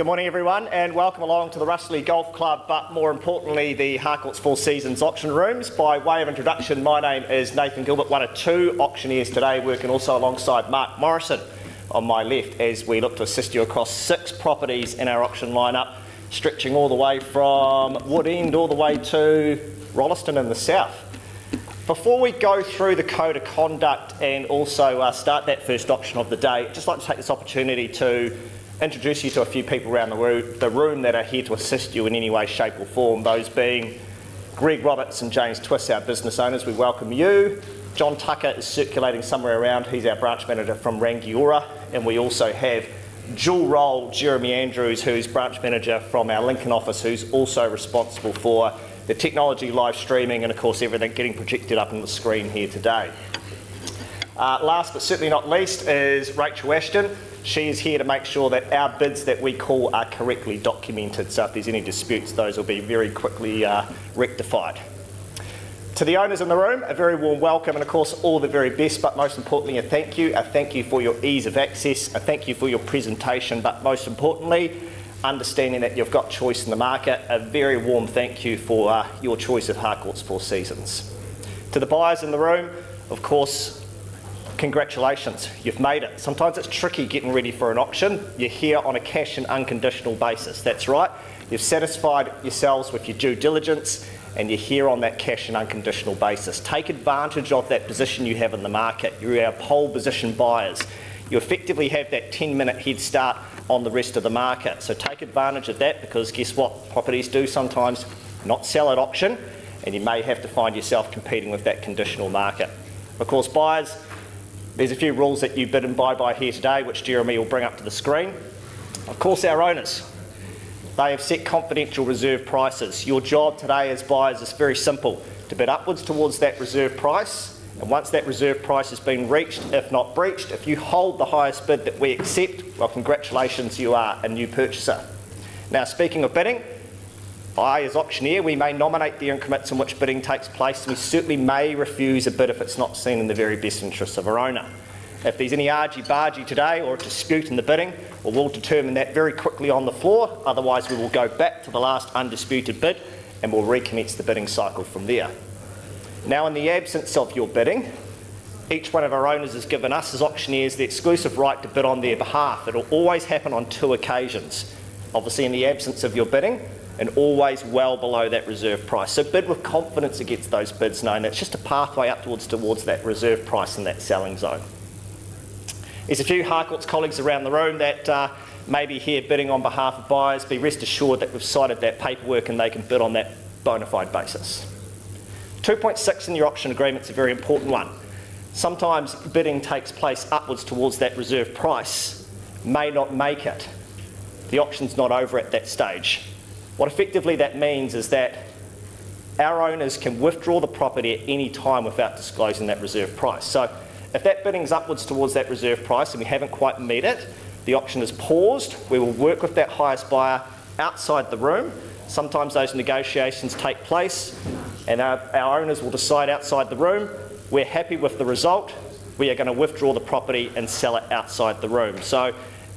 Good morning everyone and welcome along to the Russley Golf Club, but more importantly the Harcourts Four Seasons auction rooms. By way of introduction, my name is Nathan Gilbert, one of two auctioneers today, working also alongside Mark Morrison on my left as we look to assist you across 6 properties in our auction lineup, stretching all the way from Wood End all the way to Rolleston in the south. Before we go through the code of conduct and also start that first auction of the day, I'd just like to take this opportunity to introduce you to a few people around the room that are here to assist you in any way, shape or form, those being Greg Roberts and James Twiss, our business owners. We welcome you. John Tucker is circulating somewhere around. He's our branch manager from Rangiora. And we also have dual role Jeremy Andrews, who's branch manager from our Lincoln office, who's also responsible for the technology, live streaming and of course everything getting projected up on the screen here today. Last but certainly not least is Rachel Ashton. She is here to make sure that our bids that we call are correctly documented, so if there's any disputes, those will be very quickly rectified. To the owners in the room, a very warm welcome and of course all the very best, but most importantly a thank you. A thank you for your ease of access, a thank you for your presentation, but most importantly, understanding that you've got choice in the market. A very warm thank you for your choice of Harcourts Four Seasons. To the buyers in the room, of course, congratulations, you've made it. Sometimes it's tricky getting ready for an auction. You're here on a cash and unconditional basis. That's right, you've satisfied yourselves with your due diligence and you're here on that cash and unconditional basis. Take advantage of that position you have in the market. You're our pole position buyers. You effectively have that 10-minute head start on the rest of the market. So take advantage of that, because guess what? Properties do sometimes not sell at auction and you may have to find yourself competing with that conditional market. Of course, buyers, there's a few rules that you bid and buy by here today, which Jeremy will bring up to the screen. Of course, our owners, they have set confidential reserve prices. Your job today as buyers is very simple, to bid upwards towards that reserve price, and once that reserve price has been reached, if not breached, if you hold the highest bid that we accept, well, congratulations, you are a new purchaser. Now, speaking of bidding, I, as auctioneer, we may nominate the increments in which bidding takes place. We certainly may refuse a bid if it's not seen in the very best interests of our owner. If there's any argy-bargy today or a dispute in the bidding, well, we'll determine that very quickly on the floor. Otherwise, we will go back to the last undisputed bid and we'll recommence the bidding cycle from there. Now, in the absence of your bidding, each one of our owners has given us as auctioneers the exclusive right to bid on their behalf. It'll always happen on 2 occasions. Obviously, in the absence of your bidding, and always well below that reserve price. So bid with confidence against those bids, knowing it's just a pathway upwards towards that reserve price in that selling zone. There's a few Harcourts colleagues around the room that may be here bidding on behalf of buyers. Be rest assured that we've cited that paperwork and they can bid on that bona fide basis. 2.6 in your auction agreement is a very important one. Sometimes bidding takes place upwards towards that reserve price, may not make it. The auction's not over at that stage. What effectively that means is that our owners can withdraw the property at any time without disclosing that reserve price. So if that bidding's upwards towards that reserve price and we haven't quite met it, the auction is paused. We will work with that highest buyer outside the room. Sometimes those negotiations take place and our owners will decide outside the room, we're happy with the result, we are going to withdraw the property and sell it outside the room. So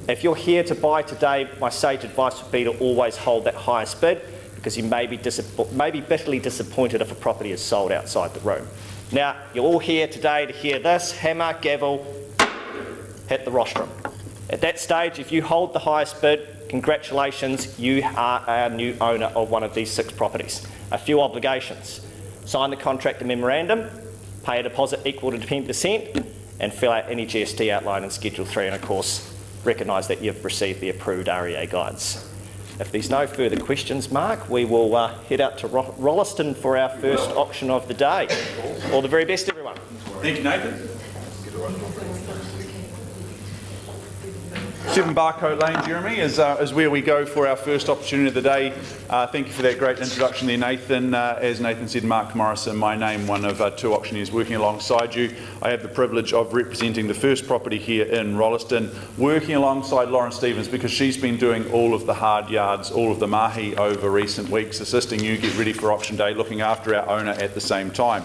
if you're here to buy today, my sage advice would be to always hold that highest bid, because you may be bitterly disappointed if a property is sold outside the room. Now, you're all here today to hear this: hammer, gavel, hit the rostrum. At that stage, if you hold the highest bid, congratulations, you are a new owner of one of these 6 properties. A few obligations: sign the contract and memorandum, pay a deposit equal to 10%, and fill out any GST outline in Schedule 3, and of course, recognise that you've received the approved REA guides. If there's no further questions, Mark, we will head out to Rolleston for our first auction of the day. All the very best, everyone. Thank you, Nathan. 7 Barcote Lane, Jeremy, is where we go for our first opportunity of the day. Thank you for that great introduction there, Nathan. As Nathan said, Mark Morrison, my name, one of 2 auctioneers working alongside you. I have the privilege of representing the first property here in Rolleston, working alongside Lauren Stevens, because she's been doing all of the hard yards, all of the mahi over recent weeks, assisting you get ready for auction day, looking after our owner at the same time.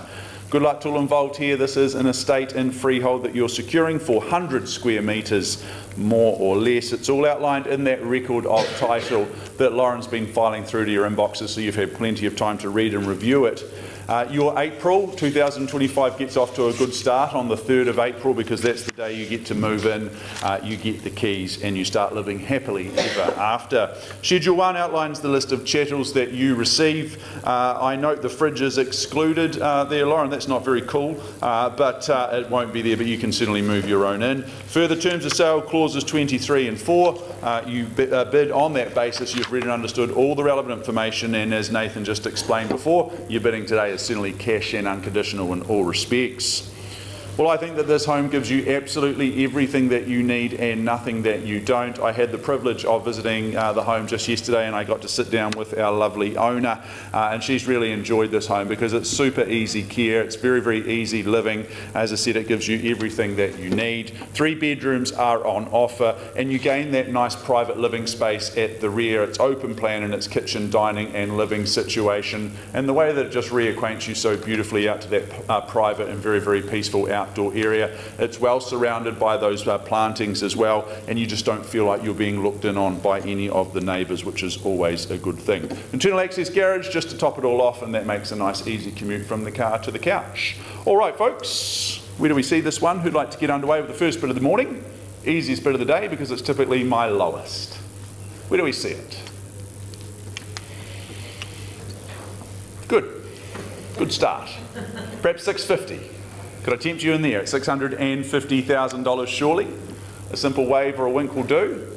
Good luck to all involved here. This is an estate in freehold that you're securing for 100 square metres, more or less. It's all outlined in that record of title that Lauren's been filing through to your inboxes, so you've had plenty of time to read and review it. Your April 2025 gets off to a good start on the 3rd of April, because that's the day you get to move in, you get the keys, and you start living happily ever after. Schedule 1 outlines the list of chattels that you receive. I note the fridge is excluded there, Lauren. That's not very cool, but it won't be there, but you can certainly move your own in. Further terms of sale, clauses 23 and 4. You bid on that basis. You've read and understood all the relevant information, and as Nathan just explained before, your bidding today is certainly cash and unconditional in all respects. Well, I think that this home gives you absolutely everything that you need and nothing that you don't. I had the privilege of visiting the home just yesterday, and I got to sit down with our lovely owner, and she's really enjoyed this home because it's super easy care. It's very, very easy living. As I said, it gives you everything that you need. 3 bedrooms are on offer, and you gain that nice private living space at the rear. It's open plan in its kitchen, dining and living situation, and the way that it just reacquaints you so beautifully out to that private and very, very peaceful outdoor area. It's well surrounded by those plantings as well, and you just don't feel like you're being looked in on by any of the neighbours, which is always a good thing. Internal access garage just to top it all off, and that makes a nice easy commute from the car to the couch. All right, folks, where do we see this one? Who'd like to get underway with the first bit of the morning? Easiest bit of the day, because it's typically my lowest. Where do we see it? Good start. Perhaps 650. Could I tempt you in there at $650,000 surely? A simple wave or a wink will do.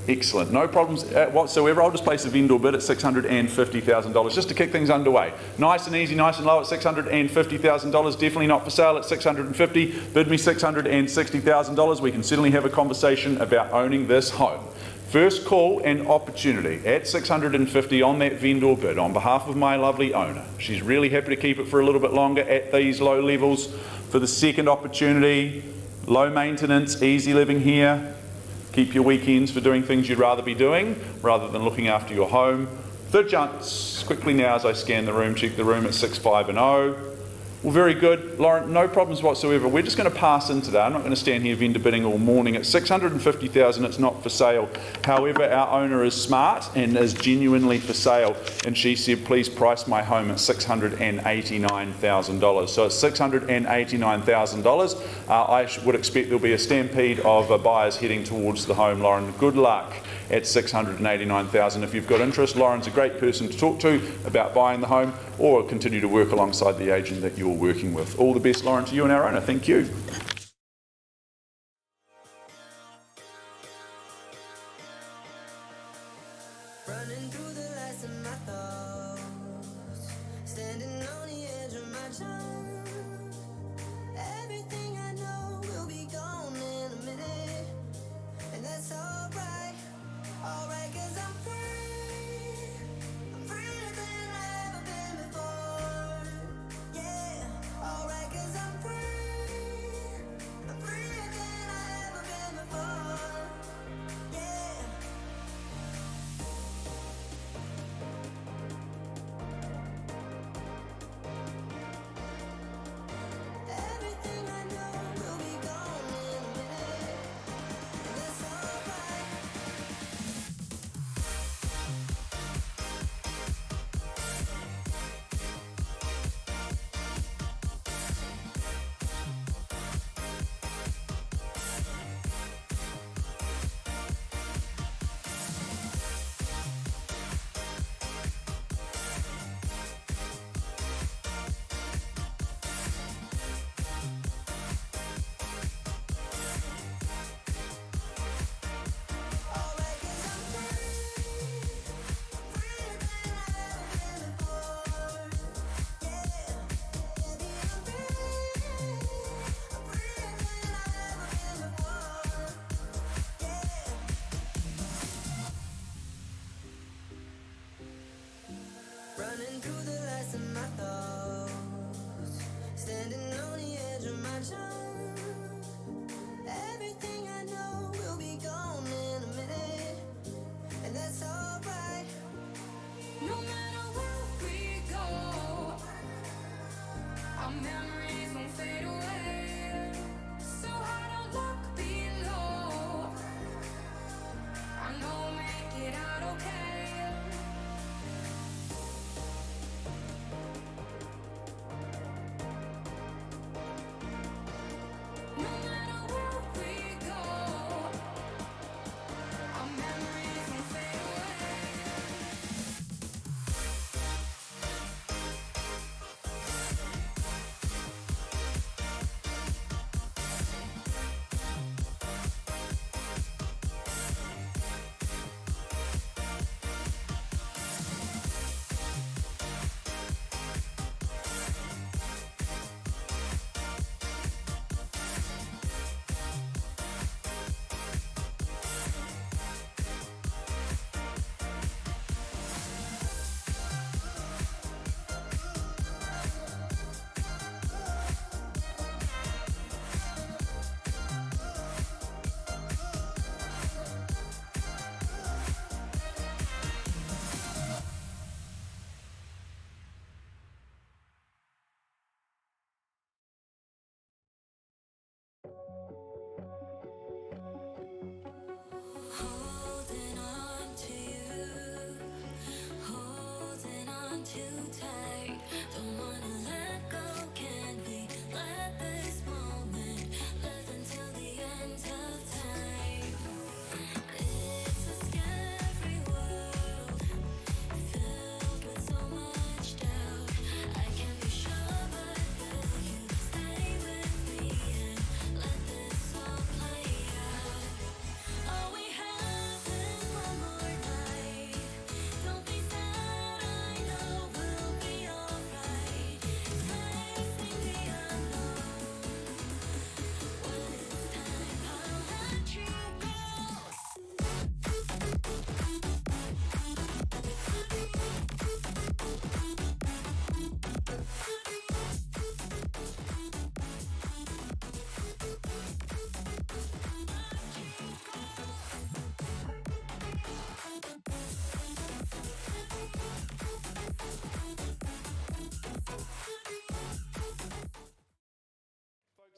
Excellent, no problems whatsoever. I'll just place a vendor bid at $650,000 just to kick things underway. Nice and easy, nice and low at $650,000. Definitely not for sale at $650,000. Bid me $660,000. We can certainly have a conversation about owning this home. First call and opportunity at $650,000 on that vendor bid on behalf of my lovely owner. She's really happy to keep it for a little bit longer at these low levels. For the second opportunity, low maintenance, easy living here. Keep your weekends for doing things you'd rather be doing rather than looking after your home. Third chance, quickly now as I scan the room, check the room at 650. Well, very good. Lauren, no problems whatsoever. We're just going to pass in today. I'm not going to stand here vendor bidding all morning. At $650,000, it's not for sale. However, our owner is smart and is genuinely for sale. And she said, please price my home at $689,000. So it's $689,000. I would expect there'll be a stampede of buyers heading towards the home, Lauren. Good luck at $689,000. If you've got interest, Lauren's a great person to talk to about buying the home, or continue to work alongside the agent that you're working with. All the best, Lauren, to you and our owner. Thank you. Running through the lights of my thoughts, standing on the edge of my tongue. Everything I know will be gone in a minute, and that's alright, 'cause I'm free. I'm freer than I've ever been before. Yeah, alright, 'cause I'm free. I'm freer than I've ever been before. Yeah.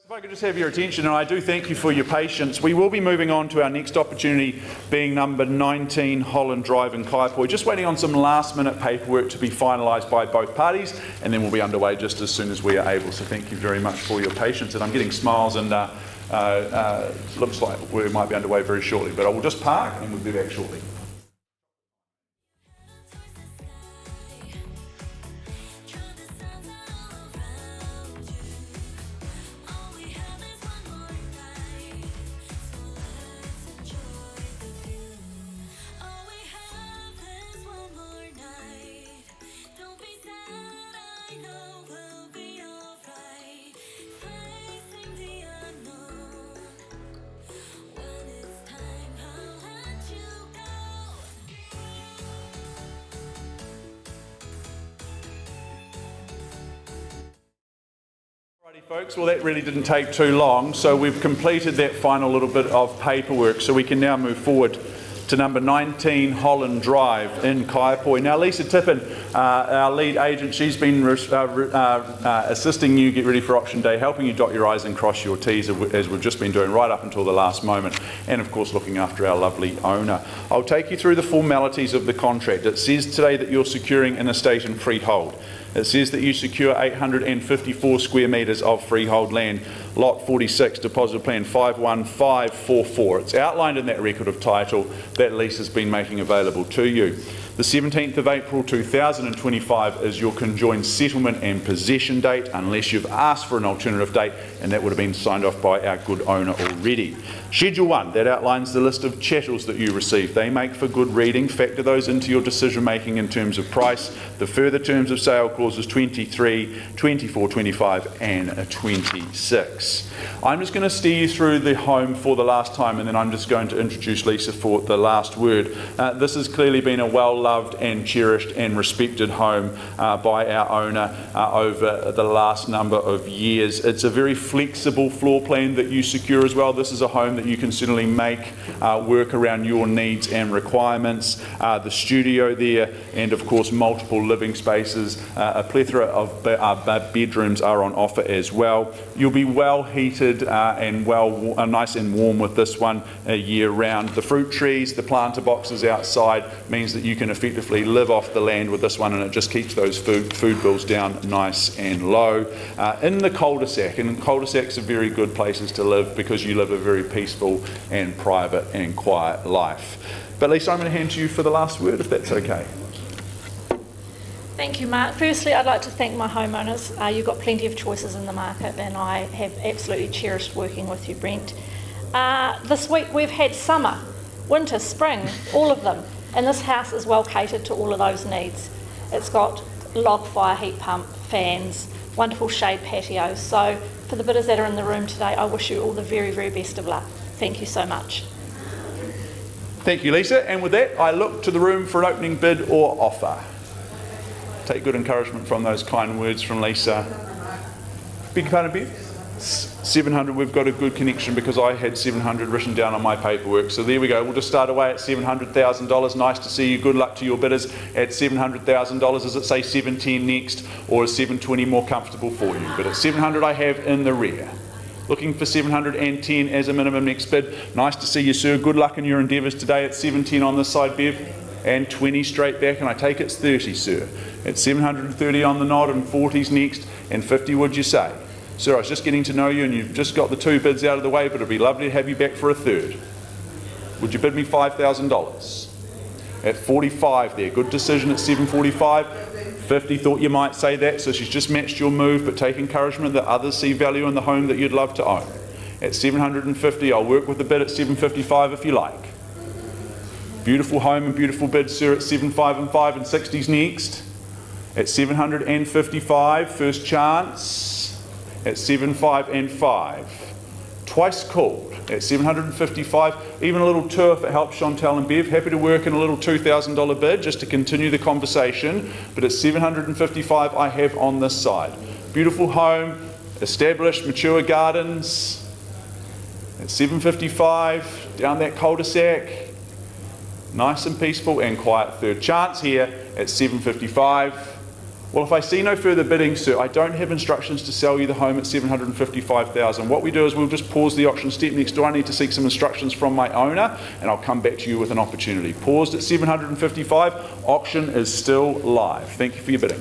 If I could just have your attention, and I do thank you for your patience, we will be moving on to our next opportunity, being number 19 Holland Drive in Kaiapoi. Just waiting on some last minute paperwork to be finalised by both parties, and then we'll be underway just as soon as we are able. So thank you very much for your patience, and I'm getting smiles, and looks like we might be underway very shortly, but I will just park and we'll be back shortly. Folks, well, that really didn't take too long, so we've completed that final little bit of paperwork, so we can now move forward to number 19 Holland Drive in Kaiapoi. Now, Lisa Tippin, our lead agent, she's been assisting you get ready for auction day, helping you dot your I's and cross your T's, as we've just been doing right up until the last moment, and of course looking after our lovely owner. I'll take you through the formalities of the contract. It says today that you're securing an estate and freehold. It says that you secure 854 square metres of freehold land, lot 46, deposit plan 51544. It's outlined in that record of title that lease has been making available to you. The 17th of April 2025 is your conjoined settlement and possession date, unless you've asked for an alternative date, and that would have been signed off by our good owner already. Schedule 1, that outlines the list of chattels that you receive. They make for good reading. Factor those into your decision making in terms of price. The further terms of sale clauses 23, 24, 25 and 26. I'm just going to steer you through the home for the last time, and then I'm just going to introduce Lisa for the last word. This has clearly been a well-loved and cherished and respected home by our owner over the last number of years. It's a very flexible floor plan that you secure as well. This is a home that you can certainly make work around your needs and requirements. The studio there, and of course multiple living spaces, a plethora of bedrooms are on offer as well. You'll be well heated and nice and warm with this one year round. The fruit trees, the planter boxes outside means that you can effectively live off the land with this one, and it just keeps those food bills down nice and low. In the cul-de-sac, and cul-de-sacs are very good places to live because you live a very peaceful and private and quiet life. But Lisa, I'm going to hand to you for the last word, if that's okay. Thank you, Mark. Firstly, I'd like to thank my homeowners. You've got plenty of choices in the market, and I have absolutely cherished working with you, Brent. This week we've had summer, winter, spring, all of them, and this house is well catered to all of those needs. It's got log fire heat pump, fans, wonderful shade patios. So for the bidders that are in the room today, I wish you all the very, very best of luck. Thank you so much. Thank you, Lisa. And with that, I look to the room for an opening bid or offer. Take good encouragement from those kind words from Lisa. Big pardon, Bev? 700, we've got a good connection because I had 700 written down on my paperwork. So there we go. We'll just start away at $700,000. Nice to see you. Good luck to your bidders at $700,000. Does it say 710 next, or is 720 more comfortable for you? But at 700 I have in the rear. Looking for 710 as a minimum next bid. Nice to see you, sir. Good luck in your endeavours today at 710 on this side, Bev. And 20 straight back, and I take it's 30, sir. At 730 on the nod, and 40's next, and 50 would you say? Sir, I was just getting to know you, and you've just got the two bids out of the way, but it'd be lovely to have you back for a third. Would you bid me $5,000? At 45 there, good decision at 745. 50 thought you might say that, so she's just matched your move, but take encouragement that others see value in the home that you'd love to own. At 750, I'll work with the bid at 755 if you like. Beautiful home and beautiful bid, sir, at 7.5 and 5, and 60's next. At 755, first chance. At 7.5 and 5. Twice called. At 755, even a little two if it helps Chantal and Bev. Happy to work in a little $2,000 bid just to continue the conversation. But at 755, I have on this side. Beautiful home, established, mature gardens. At 755, down that cul-de-sac. Nice and peaceful and quiet. Third chance here at 755. Well, if I see no further bidding, sir, I don't have instructions to sell you the home at $755,000. What we do is we'll just pause the auction. Step next door, I need to seek some instructions from my owner, and I'll come back to you with an opportunity. Paused at $755,000. Auction is still live. Thank you for your bidding.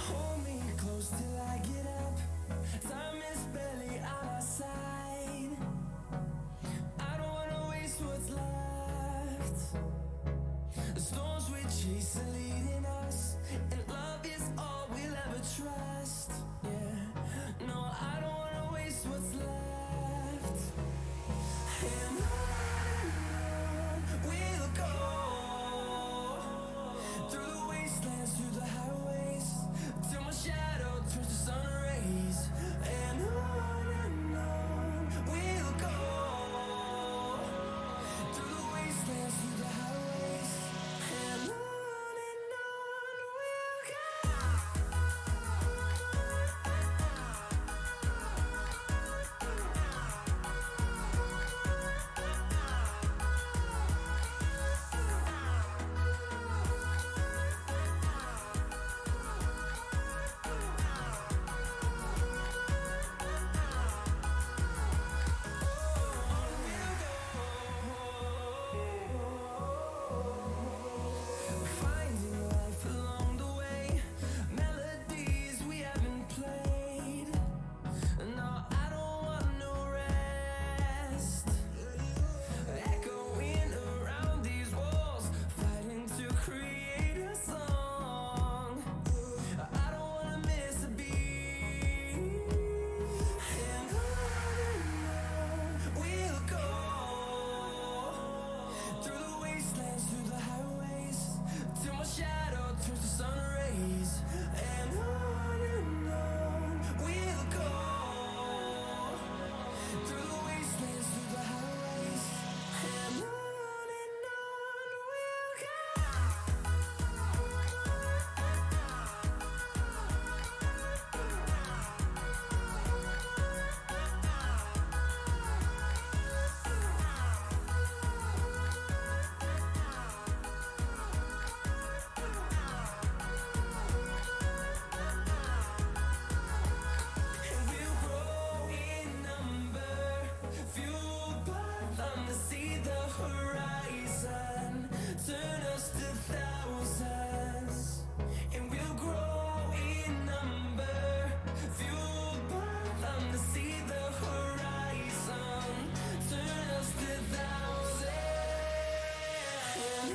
Hold me close till I get up. Time is barely on our side. I don't wanna waste what's left. The storms we chase are leading us, and love is all we'll ever trust. Yeah, no, I don't wanna waste what's left. And on we'll go, through the wastelands, through the highways, till my shadow turns to sun rays. And on we'll go, through the wastelands, through the highways, and on We'll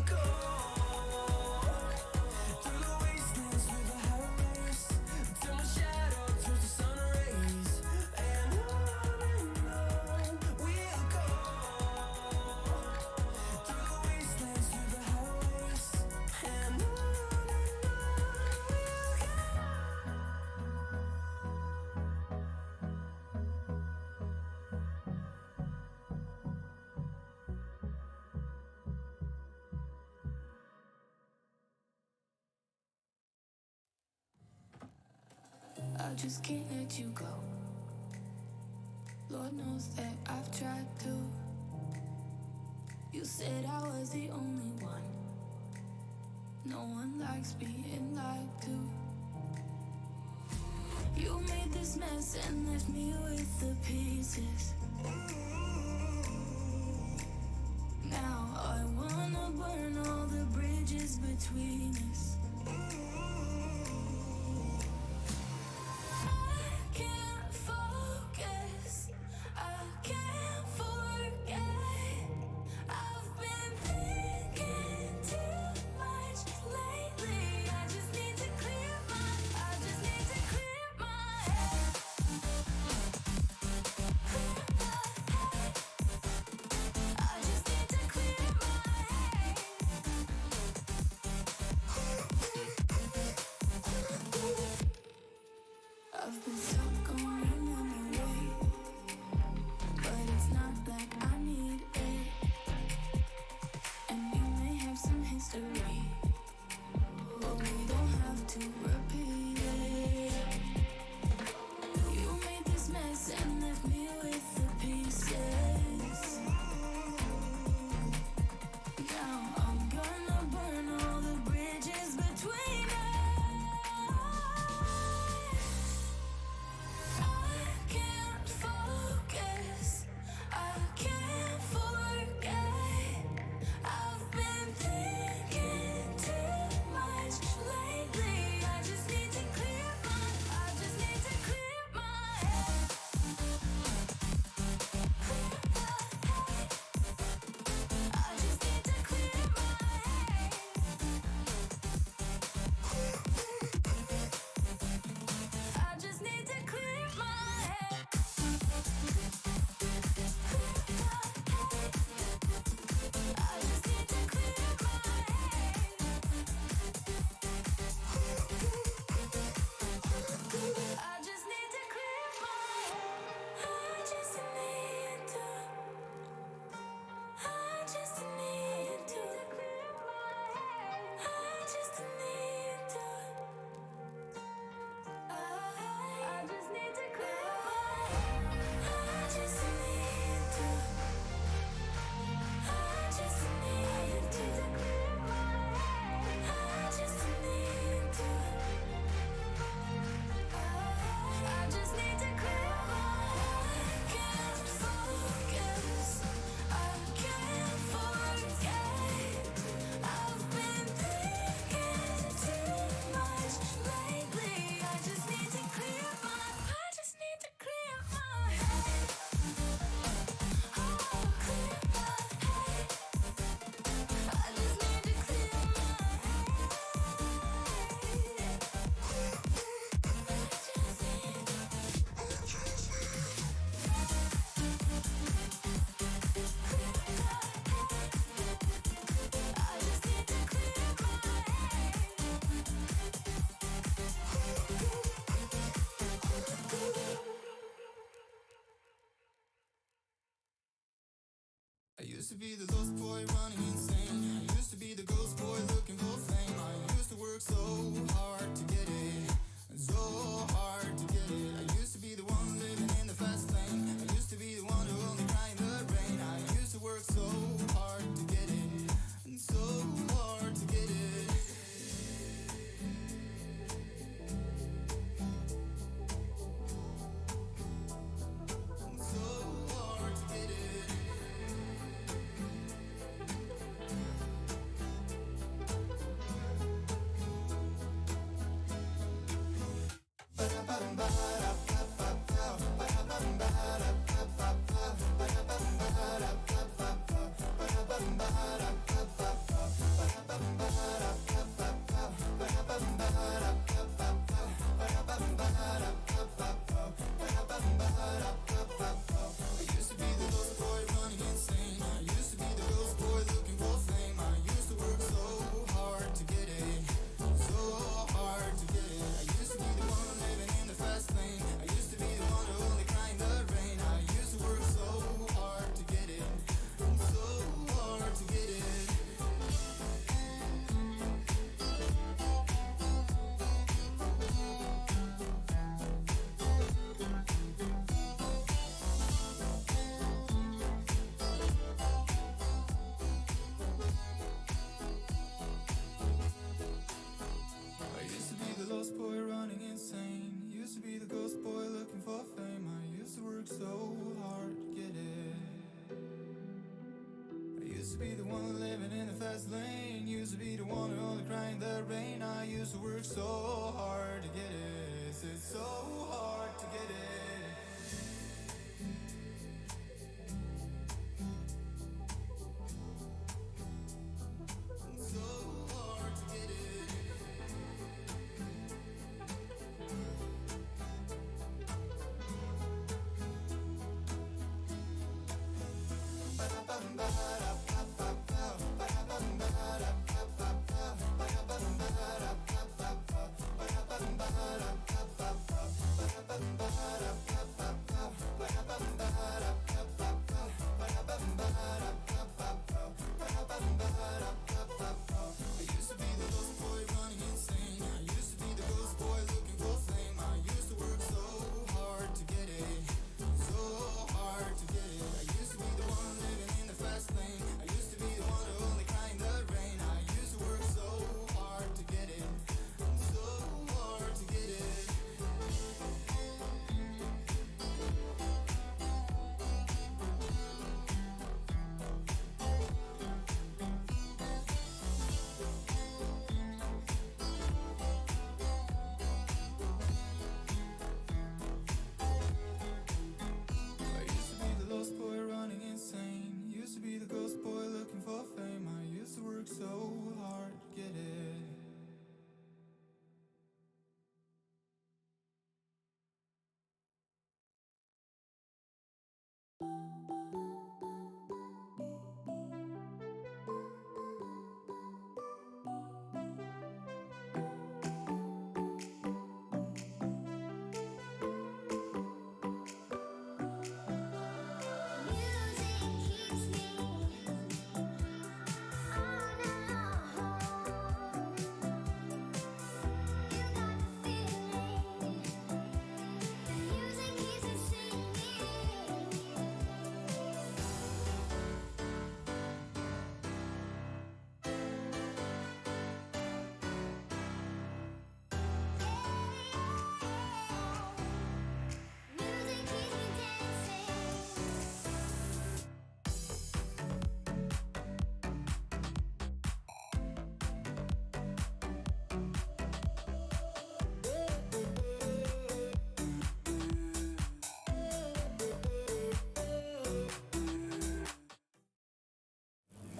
go through the wastelands, through the highways, till my shadow turns to sun rays. And on we'll go through the wastelands, through the highways, and on we'll go. I just can't let you go. Lord knows that I've tried to. You said I was the only one. No one likes being lied to. You made this mess and left me with the pieces. Now I wanna burn all the bridges between us. I can't focus, I can't forget. I've been thinking too much lately. I just need to clear my head. I just need to clear my head. I've been stuck on your memory, but it's not like I need it. And you may have some history, but we don't have to repeat it. You made this mess and left me with the pieces. Now I'm gonna burn all the bridges between us. I can't focus, I can't forget. I've been thinking too much lately. I just need to clear my head. I just need to clear my head. I just need to clear my head. I just need to clear my head. I just need to clear my head. I just need to. I just need to clear my head. I just need to. I just need to clear my head. I just need to. I just need to clear my head. I just need to. I just need to clear my head. Can't focus, I can't forget. I've been thinking too much lately. I just need to clear my. I just need to clear my head. Oh, clear my head. I just need to clear my I used to be the lost boy running insane. I used to be the ghost boy looking for fame. I used to work so hard to get it, so hard to get it. I used to be the one living in the fast lane. I used to be the one who only cried in the rain. I used to work so hard to get it, and so hard to get it. And so hard to get it. used to be the one living in the fast lane. Used to be the one who only cried in the rain. I used to work so hard to get it. It's so hard to get it.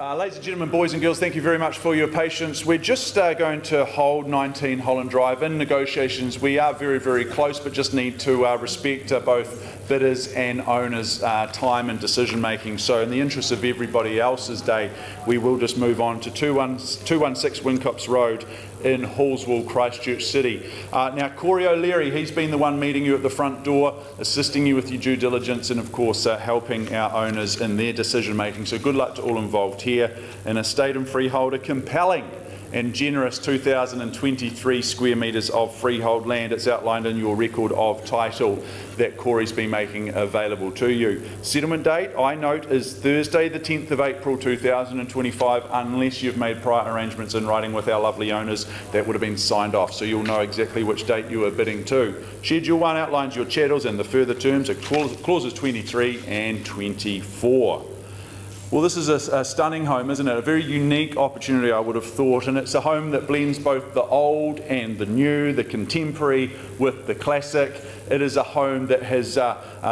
Ladies and gentlemen, boys and girls, thank you very much for your patience. We're just going to hold 19 Holland Drive in negotiations. We are very, very close, but just need to respect both bidders and owners' time and decision making. So in the interest of everybody else's day, we will just move on to 216 Whincops Road in Hallswell, Christchurch City. Now, Corey O'Leary, he's been the one meeting you at the front door, assisting you with your due diligence and, of course, helping our owners in their decision making. So good luck to all involved here. An estate and freeholder, compelling and generous 2,023 square metres of freehold land. It's outlined in your record of title that Corey's been making available to you. Settlement date, I note, is Thursday the 10th of April 2025, unless you've made prior arrangements in writing with our lovely owners that would have been signed off, so you'll know exactly which date you are bidding to. Schedule 1 outlines your chattels and the further terms, clauses 23 and 24. Well, this is a stunning home, isn't it? A very unique opportunity, I would have thought, and it's a home that blends both the old and the new, the contemporary with the classic. It is a home that has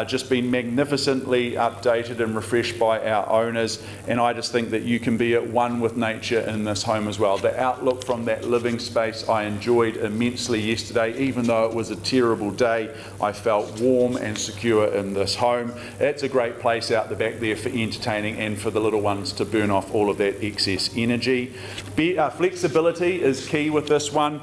just been magnificently updated and refreshed by our owners, and I just think that you can be at one with nature in this home as well. The outlook from that living space I enjoyed immensely yesterday. Even though it was a terrible day, I felt warm and secure in this home. It's a great place out the back there for entertaining and for the little ones to burn off all of that excess energy. Flexibility is key with this one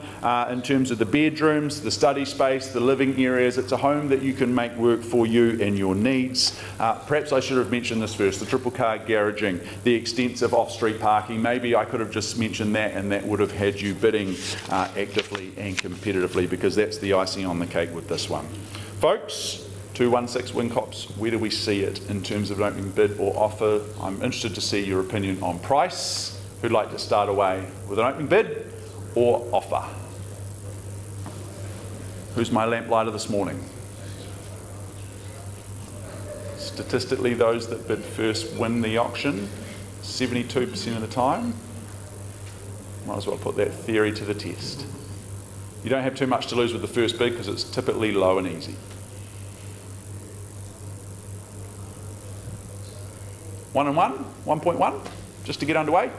in terms of the bedrooms, the study space, the living areas. It's a home that you can make work for you and your needs. Perhaps I should have mentioned this first, the triple car garaging, the extensive off-street parking. Maybe I could have just mentioned that, and that would have had you bidding actively and competitively, because that's the icing on the cake with this one. Folks, 216 Whincops, where do we see it in terms of an opening bid or offer? I'm interested to see your opinion on price. Who'd like to start away with an opening bid or offer? Who's my lamplighter this morning? Statistically, those that bid first win the auction. 72% of the time. Might as well put that theory to the test. You don't have too much to lose with the first bid because it's typically low and easy. 1 and 1, 1.1, just to get underway.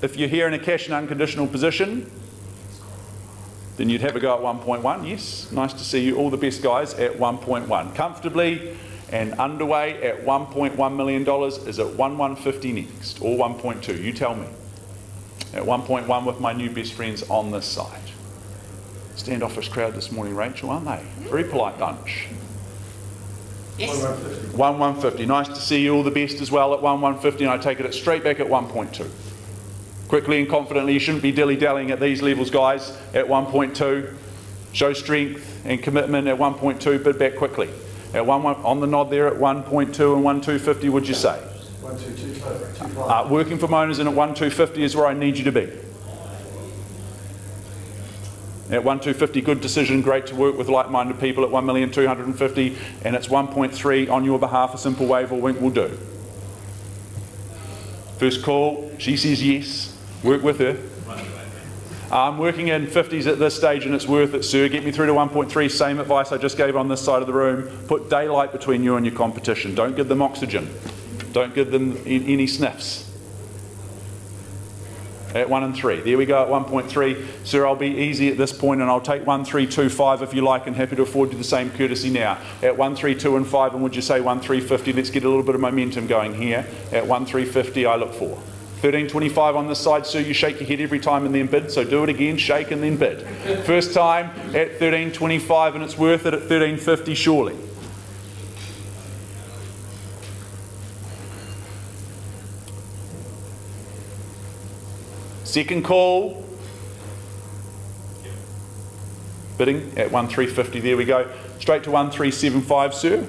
If you're here in a cash and unconditional position, then you'd have a go at 1.1. Yes, nice to see you. All the best guys at 1.1. Comfortably and underway at $1.1 million is at 1,150 next, or 1.2, you tell me. At 1.1 with my new best friends on this side. Standoffish crowd this morning, Rachel, aren't they? Very polite bunch. Yes. 1,150. Nice to see you. All the best as well at 1,150, and I take it straight back at 1.2. Quickly and confidently, you shouldn't be dilly-dallying at these levels, guys, at 1.2. Show strength and commitment at 1.2, bid back quickly. At 1, on the nod there at 1.2 and 1,250, would you say? 1,225. Working for owners and at 1,250 is where I need you to be. At 1,250, good decision, great to work with like-minded people at 1,250,000, and it's 1.3 on your behalf, a simple wave or wink will do. First call, she says yes, work with her. I'm working in 50s at this stage and it's worth it, sir. Get me through to 1.3, same advice I just gave on this side of the room. Put daylight between you and your competition. Don't give them oxygen. Don't give them any sniffs. At 1 and 3. There we go at 1.3. Sir, I'll be easy at this point and I'll take 1,325 if you like, and happy to afford you the same courtesy now. At 1,32 and 5, and would you say 1,350? Let's get a little bit of momentum going here. At 1,350 I look for. 1325 on this side, sir, you shake your head every time and then bid, so do it again, shake and then bid. First time at 1325 and it's worth it at 1350 surely. Second call. Bidding at 1,350, there we go. Straight to 1,375, sir.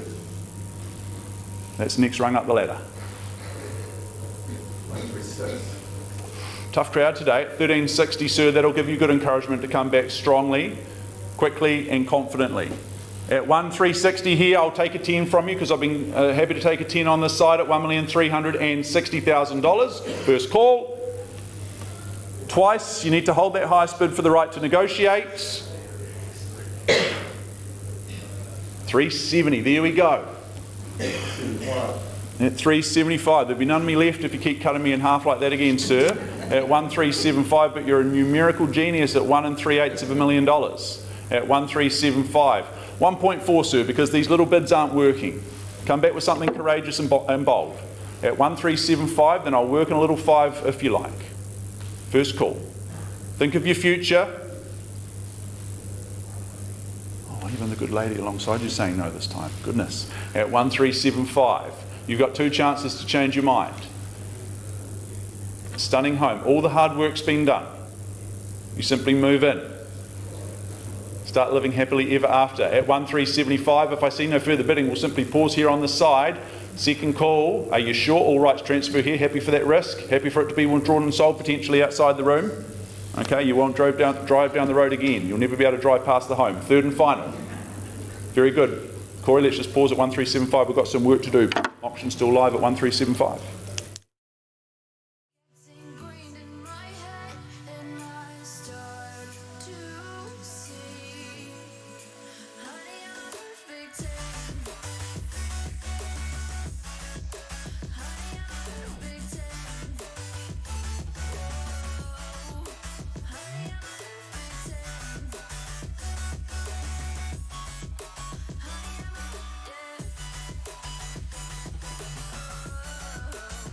That's next rung up the ladder. 136. Tough crowd today. 1,360, sir. That'll give you good encouragement to come back strongly, quickly and confidently. At 1,360 here, I'll take a 10 from you because I've been happy to take a 10 on this side at $1,360,000. First call. Twice, you need to hold that highest bid for the right to negotiate. 370, there we go. At 375, there'll be none of me left if you keep cutting me in half like that again, sir. At 1,375, but you're a numerical genius at $1 3/8 million. At 1,375. 1.4, sir, because these little bids aren't working. Come back with something courageous and bold. At 1,375, then I'll work in a little 5 if you like. First call. Think of your future. Oh, even the good lady alongside you saying no this time. Goodness. At 1,375. You've got 2 chances to change your mind. Stunning home. All the hard work's been done. You simply move in. Start living happily ever after. At 1,375, if I see no further bidding, we'll simply pause here on the side. Second call, are you sure? All rights transfer here. Happy for that risk? Happy for it to be withdrawn and sold potentially outside the room? Okay, you won't drive down the road again. You'll never be able to drive past the home. Third and final. Very good. Corey, let's just pause at 1,375. We've got some work to do. Auction still live at 1,375. Ingrained in my head, and I start to see. Honey, I'm a perfect 10. Honey, I'm a perfect 10. Oh, honey, I'm a perfect 10. Honey, I'm a, yeah.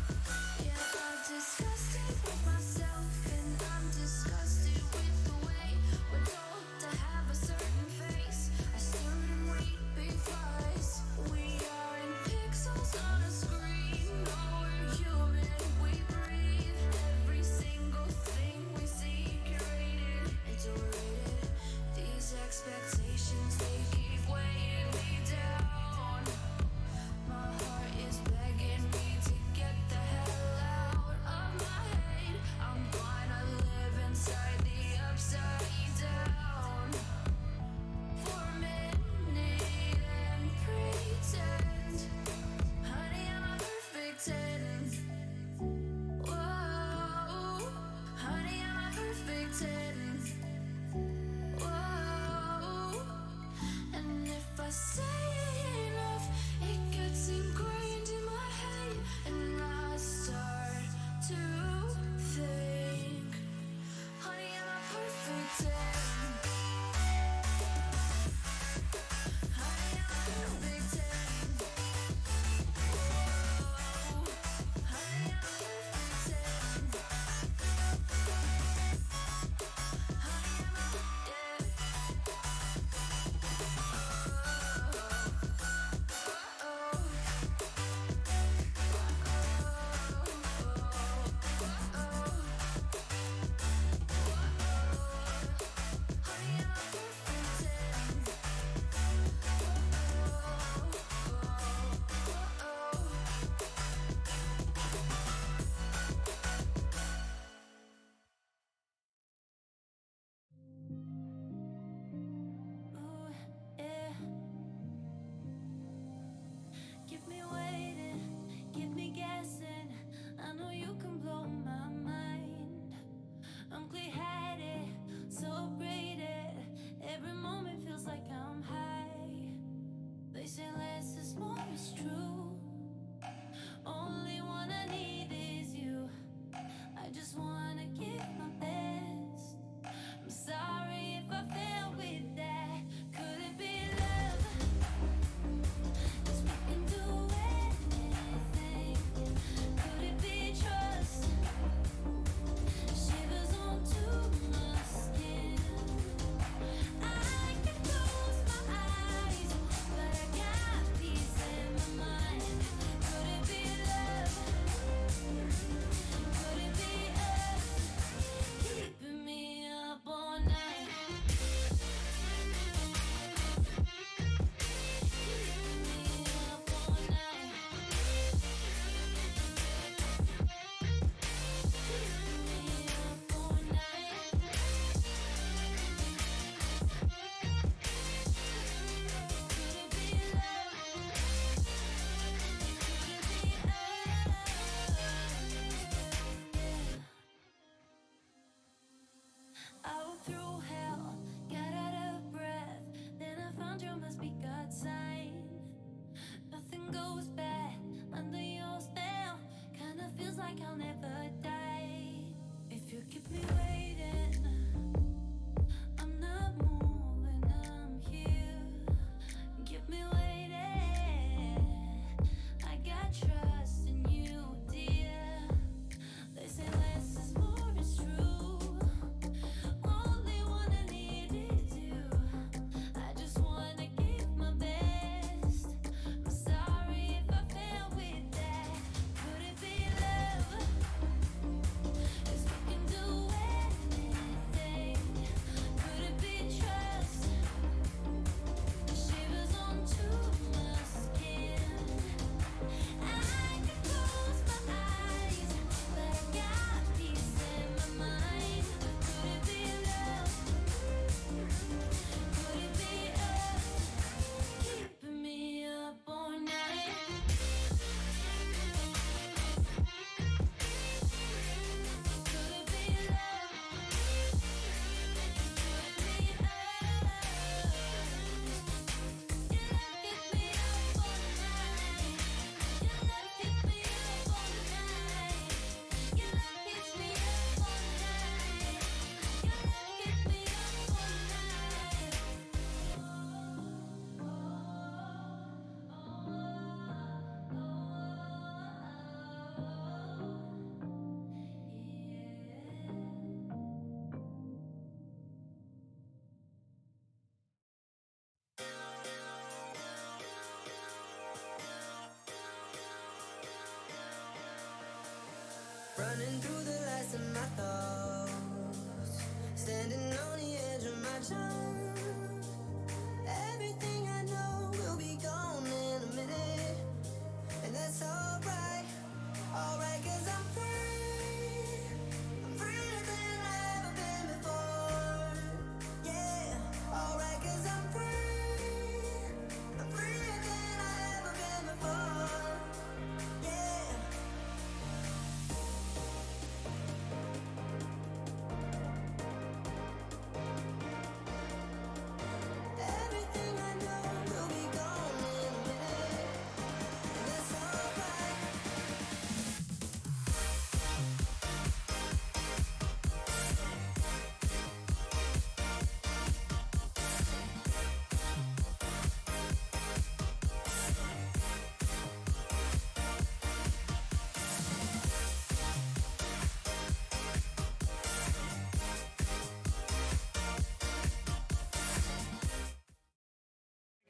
running through the lights of my thoughts, standing on the edge of my jump. Everything I know will be gone in a minute, and that's alright, 'cause I'm free. I'm freer than I've ever been before. Yeah, alright, 'cause I'm free. I'm freer than I've ever been before. Yeah. Everything I know will be gone in a minute, and that's alright.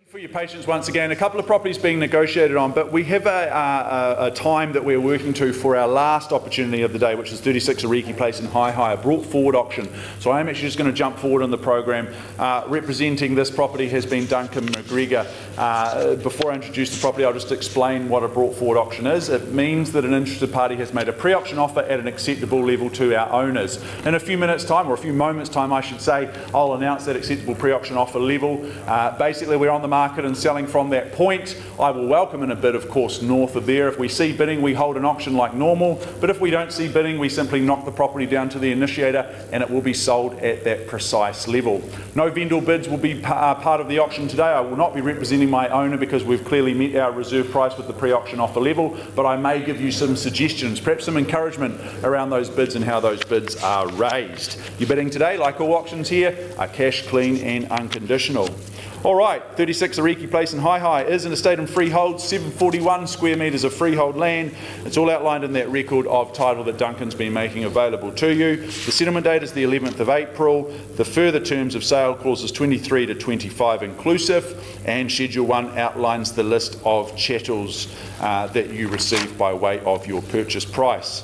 For your patience once again, a couple of properties being negotiated on, but we have a time that we're working to for our last opportunity of the day, which is 36 Ariki Place in High, a brought forward auction. So I am actually just going to jump forward on the program. Representing this property has been Duncan McGregor. Before I introduce the property, I'll just explain what a brought forward auction is. It means that an interested party has made a pre-auction offer at an acceptable level to our owners. In a few minutes' time, or a few moments' time I should say, I'll announce that acceptable pre-auction offer level. Basically, we're on the market and selling from that point. I will welcome in a bid, of course, north of there. If we see bidding, we hold an auction like normal, but if we don't see bidding, we simply knock the property down to the initiator and it will be sold at that precise level. No vendor bids will be part of the auction today. I will not be representing my owner because we've clearly met our reserve price with the pre-auction offer level, but I may give you some suggestions, perhaps some encouragement around those bids and how those bids are raised. Your bidding today, like all auctions here, are cash, clean and unconditional. All right, 36 Ariki Place in High is an estate and freehold, 741 square metres of freehold land. It's all outlined in that record of title that Duncan's been making available to you. The settlement date is the 11th of April. The further terms of sale clauses 23 to 25 inclusive, and Schedule 1 outlines the list of chattels that you receive by way of your purchase price.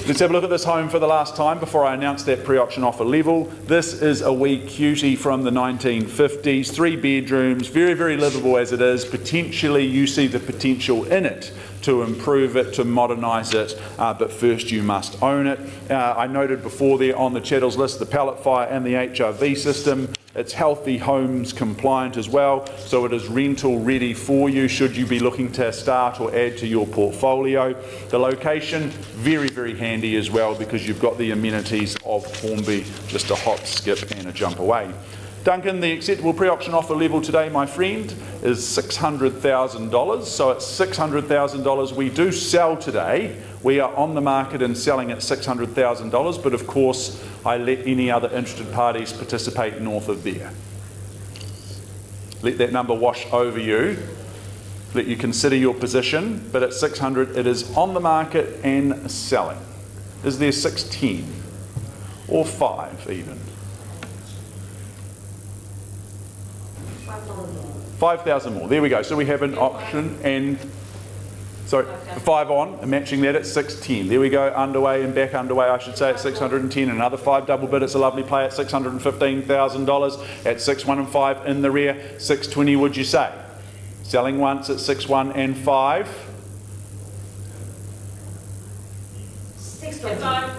Let's have a look at this home for the last time before I announce that pre-auction offer level. This is a wee cutie from the 1950s, 3 bedrooms, very, very livable as it is. Potentially you see the potential in it to improve it, to modernise it, but first you must own it. I noted before there on the chattels list the pallet fire and the HRV system. It's healthy homes compliant as well, so it is rental ready for you should you be looking to start or add to your portfolio. The location, very, very handy as well because you've got the amenities of Hornby, just a hop, skip and a jump away. Duncan, the acceptable pre-auction offer level today, my friend, is $600,000. So it's $600,000 we do sell today. We are on the market and selling at $600,000, but of course I let any other interested parties participate north of there. Let that number wash over you. Let you consider your position, but at 600 it is on the market and selling. Is there 610 or 5 even? 5,000 more. There we go. So we have an auction and, sorry, 5 on, and matching that at 610. There we go, underway and back underway, I should say, at 610. Another 5 double bid. It's a lovely play at $615,000 at 6, 1 and 5 in the rear. 620, would you say? Selling once at 6, 1 and 5.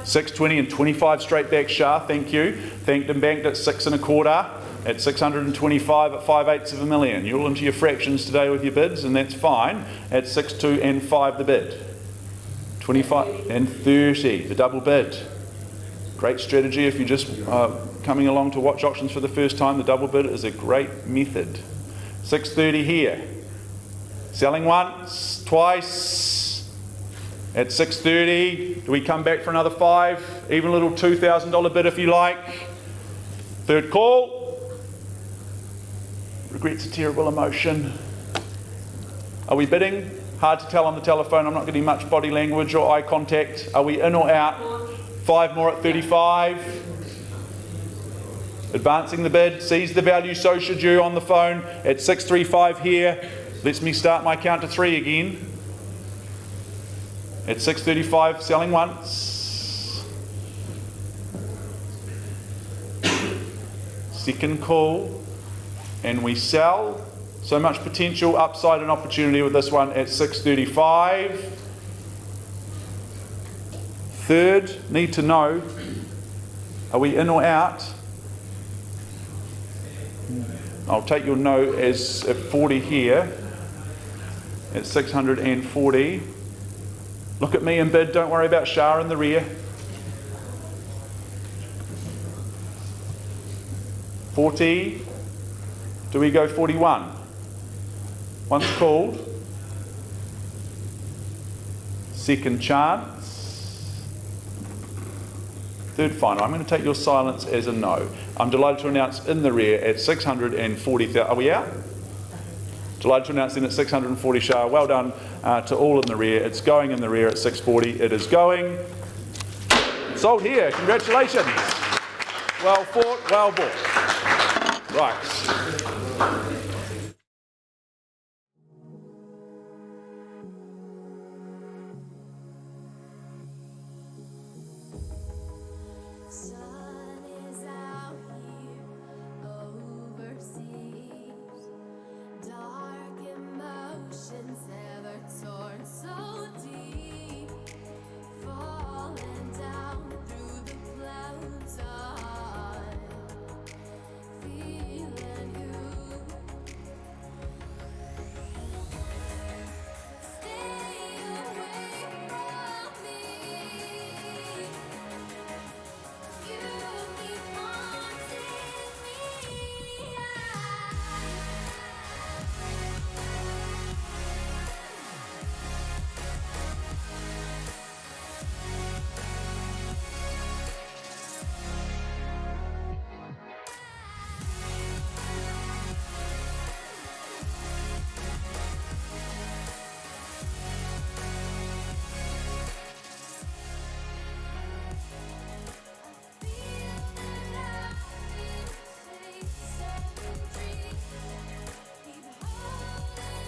620 and 25 straight back Shah, thank you. Thanked and banked at 6 1/4. At 625 at 5/8 of a million. You're all into your fractions today with your bids, and that's fine. At 6, 2 and 5 the bid. 25 and 30, the double bid. Great strategy if you're just coming along to watch auctions for the first time. The double bid is a great method. 630 here. Selling once, twice. At 630, do we come back for another 5? Even a little $2,000 bid if you like. Third call. Regret's a terrible emotion. Are we bidding? Hard to tell on the telephone. I'm not getting much body language or eye contact. Are we in or out? 5 more at 35. Advancing the bid. Sees the value, so should you on the phone. At 635 here. Lets me start my count to 3 again. At 635, selling once. second call, and we sell. So much potential, upside and opportunity with this one at 6.35. Third, need to know, are we in or out? I'll take your no as at 40 here, at 640. Look at me and bid, don't worry about Shah in the rear. 40, do we go 41? Once called, second chance, third final. I'm going to take your silence as a no. I'm delighted to announce in the rear at 640,000. Are we out? Delighted to announce then at 640 Shah. Well done to all in the rear. It's going in the rear at 640. It is going. Sold here. Congratulations. Well fought, well bought. Right. Sun is out here overseas. Dark emotions ever torn so deep. Falling down through the clouds on. Feeling you. Stay away from me. You keep haunting me.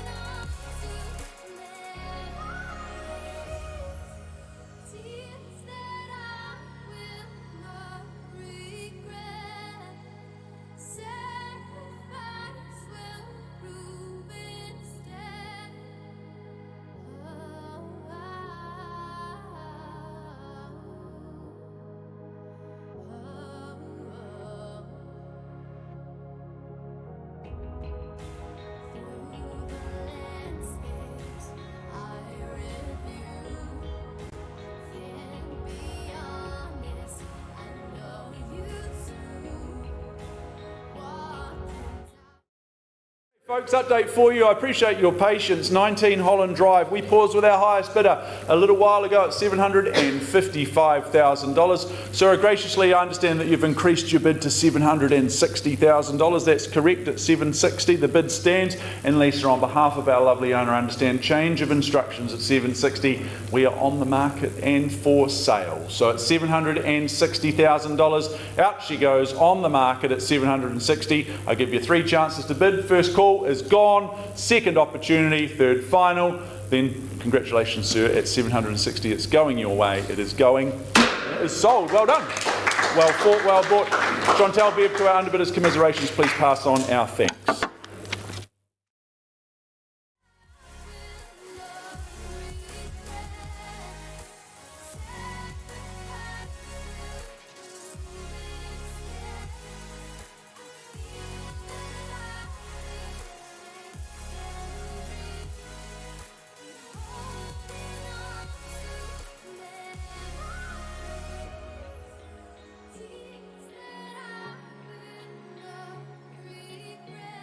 Folks, update for you. I appreciate your patience. 19 Holland Drive. We paused with our highest bidder a little while ago at $755,000. Sir, graciously, I understand that you've increased your bid to $760,000. That's correct at $760. The bid stands. And Lisa, on behalf of our lovely owner, I understand change of instructions at $760. We are on the market and for sale. So at $760,000. Out she goes on the market at $760. I give you 3 chances to bid. First call is gone. Second opportunity, third final. Then congratulations, sir, at $760. It's going your way. It is going. It is sold. Well done. Well fought, well bought. Chantal Bev, to our underbidders, commiserations. Please pass on our thanks. Regret.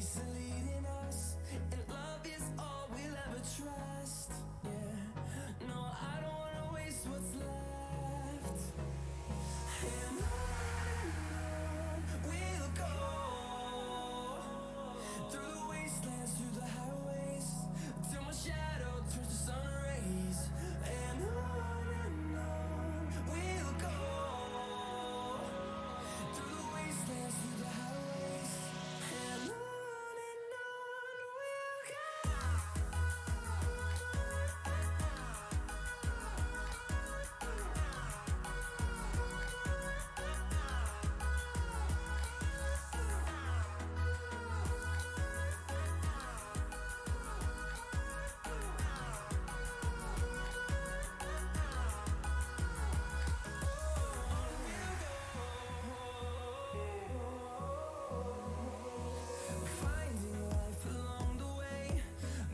Peace leading us, and love is all we'll ever trust. Yeah, no, I don't wanna waste what's left. And on we'll go, through the wastelands, through the highways, till my shadow turns to sun rays. And on we'll go, through the wastelands, through the highways. And on we'll go. Finding life along the way,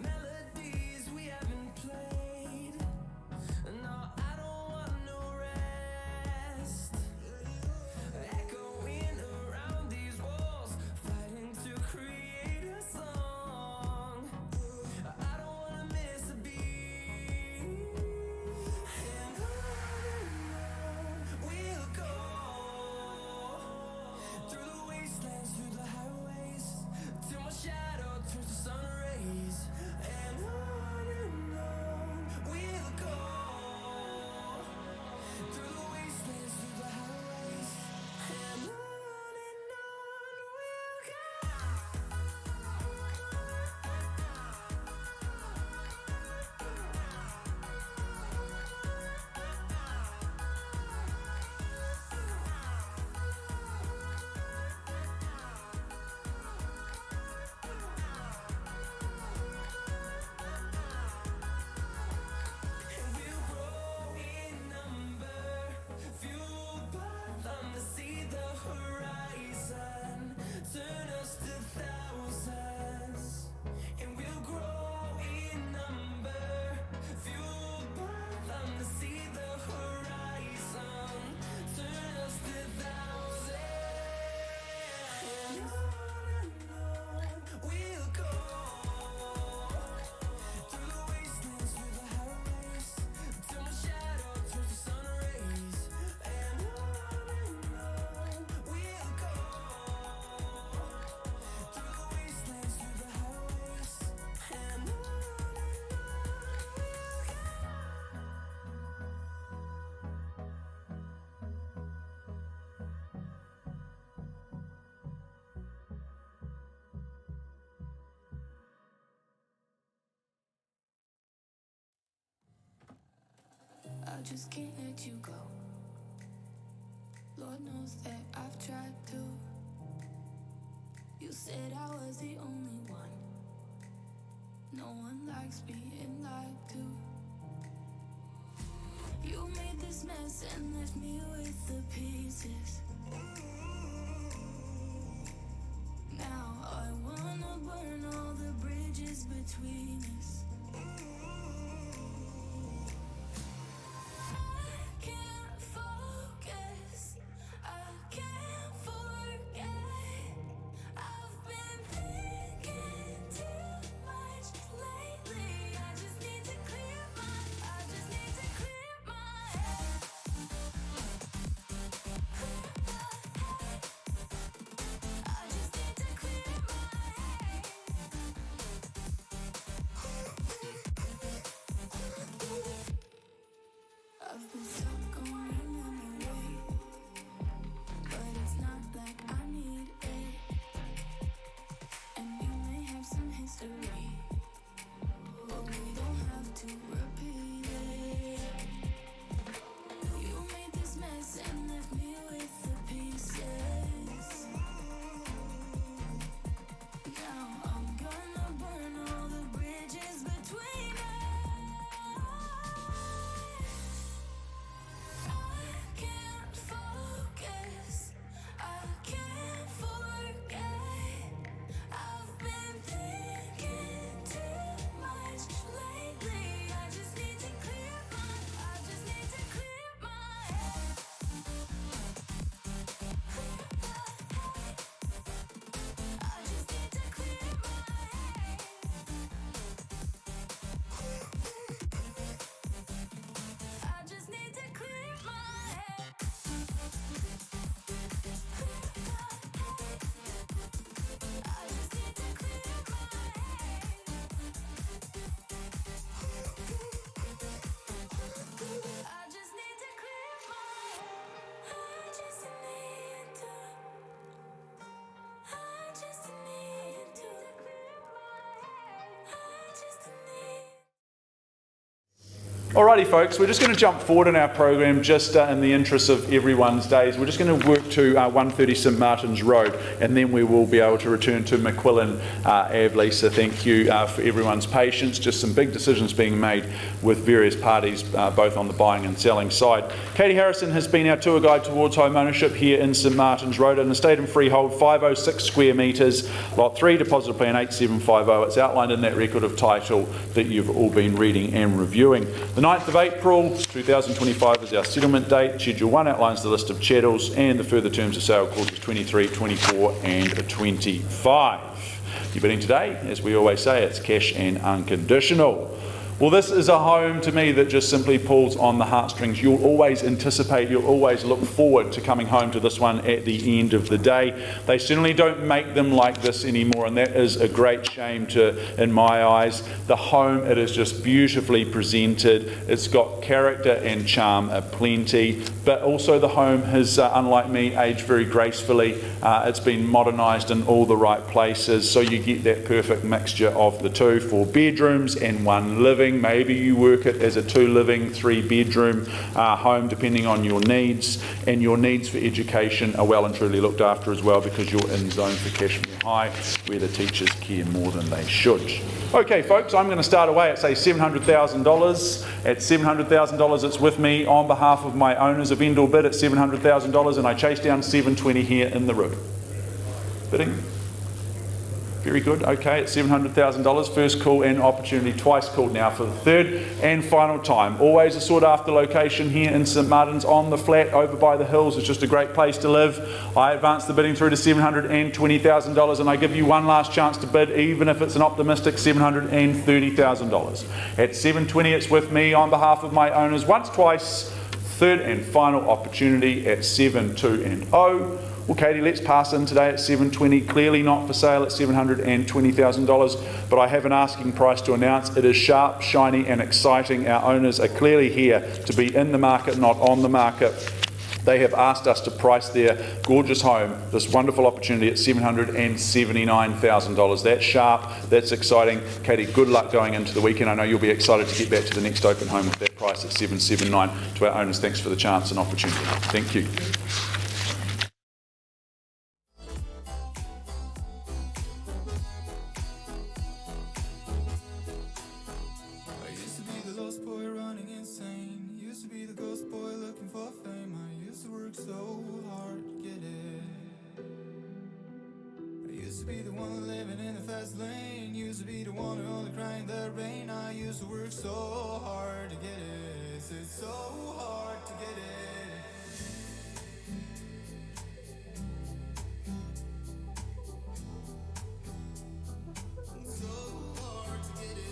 melodies we haven't played. No, I don't want no rest. Echoing around these walls, fighting to create a song. I don't wanna miss a beat. And on we'll go, through the wastelands, through the highways, till my shadow turns to sun rays. And on we'll go, through the wastelands, through the highways. And on we'll go. And we'll grow in number, fueled by them to see the horizon, turn us to thousands. And we'll grow in number, fueled by them to see the horizon, turn us to thousands. And on we'll go, through the wastelands, through the highways, till my shadow turns to sun rays. And on we'll go, through the wastelands, through the highways. And on we'll go. I just can't let you go. Lord knows that I've tried to. You said I was the only one. No one likes being lied to. You made this mess and left me with the pieces. Now I wanna burn all the bridges between us. I can't focus, I can't forget. I've been thinking too much lately. I just need to clear my head. Clear my head. Alrighty folks, we're just going to jump forward in our program just in the interest of everyone's days. We're just going to work to 130 St Martin's Road, and then we will be able to return to McQuillan Ave. Lisa, thank you for everyone's patience. Just some big decisions being made with various parties, both on the buying and selling side. Katie Harrison has been our tour guide towards home ownership here in St Martin's Road, an estate and freehold, 506 square metres, lot 3, deposit plan 8750. It's outlined in that record of title that you've all been reading and reviewing. The 9th of April 2025 is our settlement date. Schedule 1 outlines the list of chattels and the further terms of sale, clauses 23, 24 and 25. Your bidding today, as we always say, it's cash and unconditional. Well, this is a home to me that just simply pulls on the heartstrings. You'll always anticipate, you'll always look forward to coming home to this one at the end of the day. They certainly don't make them like this anymore, and that is a great shame in my eyes. The home, it is just beautifully presented. It's got character and charm aplenty, but also the home has, unlike me, aged very gracefully. It's been modernised in all the right places, so you get that perfect mixture of the two. 4 bedrooms and 1 living. Maybe you work it as a 2 living, 3 bedroom home, depending on your needs, and your needs for education are well and truly looked after as well, because you're in zone for Cashmere High, where the teachers care more than they should. Okay folks, I'm going to start away at say $700,000. At $700,000 it's with me on behalf of my owners. A vendor bid at $700,000 and I chase down 720 here in the room. Bidding? Very good. Okay, it's $700,000. First call and opportunity. Twice called now for the third and final time. Always a sought after location here in St Martin's on the flat over by the hills. It's just a great place to live. I advance the bidding through to $720,000 and I give you one last chance to bid, even if it's an optimistic $730,000. At $720 it's with me on behalf of my owners once, twice. Third and final opportunity at $720,000. Well, Katie, let's pass in today at $720,000. Clearly not for sale at $720,000, but I have an asking price to announce. It is sharp, shiny and exciting. Our owners are clearly here to be in the market, not on the market. They have asked us to price their gorgeous home, this wonderful opportunity, at $779,000. That's sharp, that's exciting. Katie, good luck going into the weekend. I know you'll be excited to get back to the next open home with that price at $779,000. To our owners, thanks for the chance and opportunity. Thank you. I used to be the lost boy running insane. Used to be the ghost boy looking for fame. I used to work so hard to get it. I used to be the one living in the fast lane. Used to be the one who only cried in the rain. I used to work so hard to get it. It's so hard to get it. So hard to get it.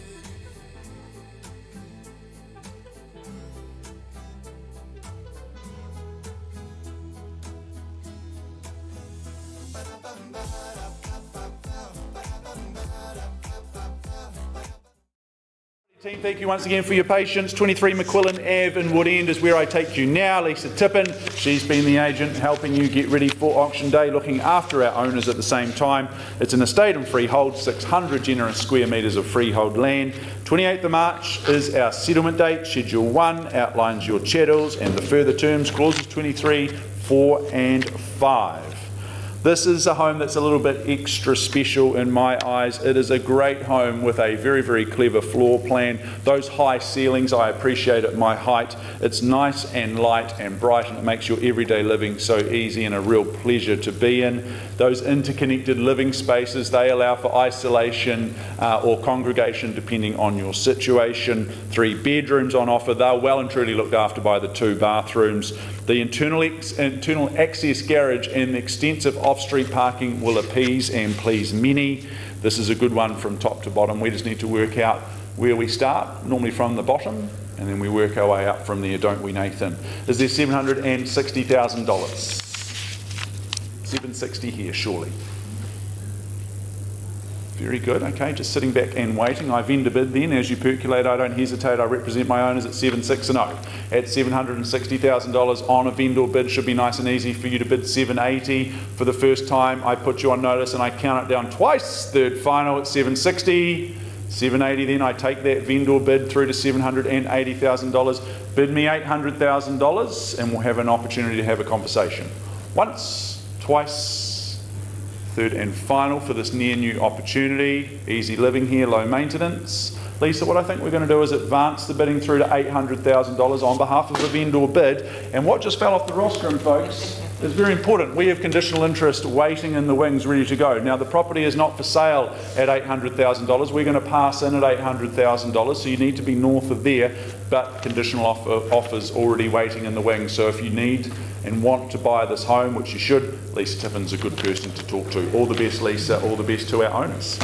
Team, thank you once again for your patience. 23 McQuillan Ave in Wood End is where I take you now. Lisa Tippin, she's been the agent helping you get ready for auction day, looking after our owners at the same time. It's an estate and freehold, 600 generous square metres of freehold land. 28th of March is our settlement date. Schedule 1 outlines your chattels and the further terms, clauses 23, 4 and 5. This is a home that's a little bit extra special in my eyes. It is a great home with a very, very clever floor plan. Those high ceilings I appreciate at my height. It's nice and light and bright, and it makes your everyday living so easy and a real pleasure to be in. Those interconnected living spaces, they allow for isolation or congregation depending on your situation. 3 bedrooms on offer. They're well and truly looked after by the 2 bathrooms. The internal access garage and the extensive off-street parking will appease and please many. This is a good one from top to bottom. We just need to work out where we start, normally from the bottom, and then we work our way up from there, don't we, Nathan? Is there $760,000? $760 here, surely. Very good. Okay, just sitting back and waiting. I vendor bid then. As you percolate, I don't hesitate. I represent my owners at 760. At $760,000 on a vendor bid should be nice and easy for you to bid 780. For the first time, I put you on notice and I count it down twice. Third final at 760. 780 then, I take that vendor bid through to $780,000. Bid me $800,000 and we'll have an opportunity to have a conversation. Once, twice, third and final for this near new opportunity. Easy living here, low maintenance. Lisa, what I think we're going to do is advance the bidding through to $800,000 on behalf of the vendor bid. And what just fell off the rostrum, folks, is very important. We have conditional interest waiting in the wings, ready to go. Now, the property is not for sale at $800,000. We're going to pass in at $800,000, so you need to be north of there, but conditional offers already waiting in the wings. So if you need and want to buy this home, which you should, Lisa Tippon's a good person to talk to. All the best, Lisa. All the best to our owners.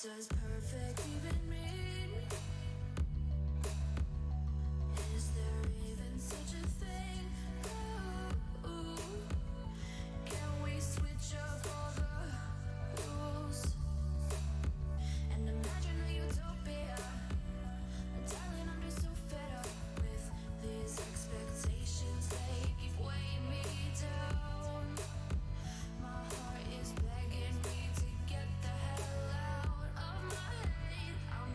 does perfect even mean? Is there even such a thing? Ooh, can we switch up all the rules and imagine a utopia? Darling, I'm just so fed up with these expectations. They keep weighing me down. My heart is begging me to get the hell out of my head. I'm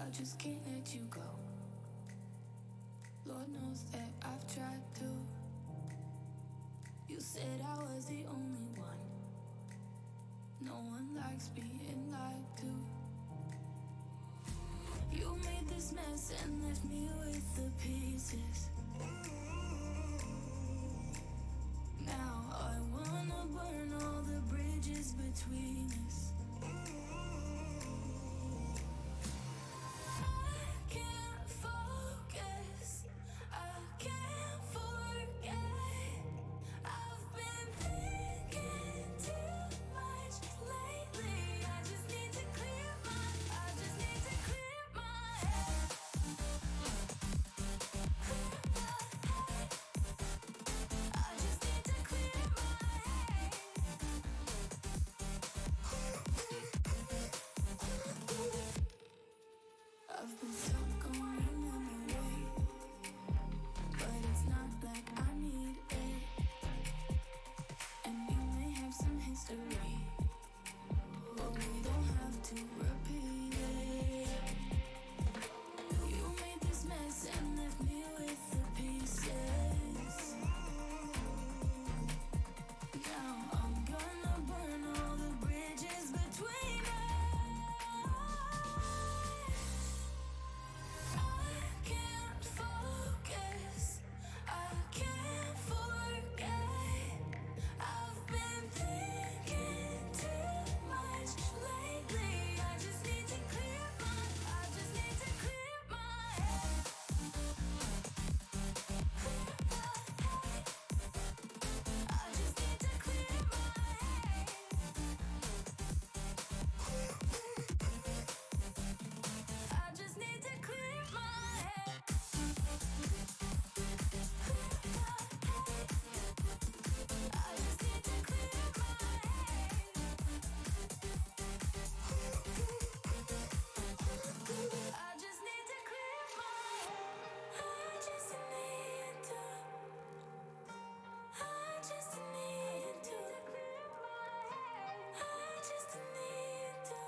I just can't let you go. Lord knows that I've tried to. You said I was the only one. No one likes being lied to. You made this mess and left me with the pieces. Now I wanna burn all the bridges between us. I can't focus, I can't forget. I've been thinking too much lately. I just need to clear my head. I just need to clear my head. I've been stuck on your memory, but it's not like I need it. And you may have some history, but we don't have to repeat it. You made this mess and left me with the pieces. Now I'm gonna burn all the bridges between us. I can't focus, I can't forget. I've been thinking too much lately. I just need to clear my head. I just need to clear my head. I just need to clear my head. I just need to clear my head. I just need to clear my head. I just need to. I just need to clear my head. I just need to.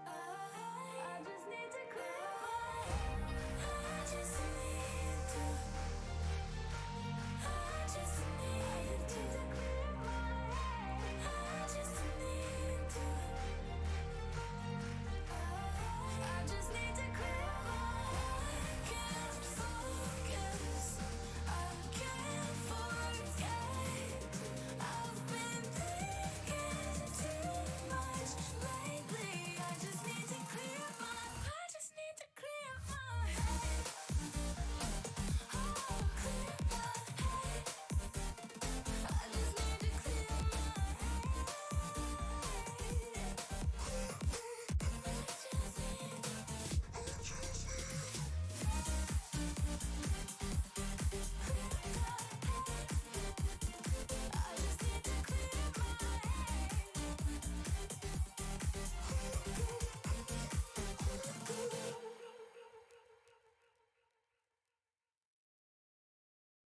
I just need to clear my head. I just need to. I just need to clear my head. I just need to. I just need to clear my head. Can't focus, I can't forget. I've been thinking too much lately. I just need to clear my. I just need to clear my head. Oh, clear my head. I just need to clear my head. I just need to clear my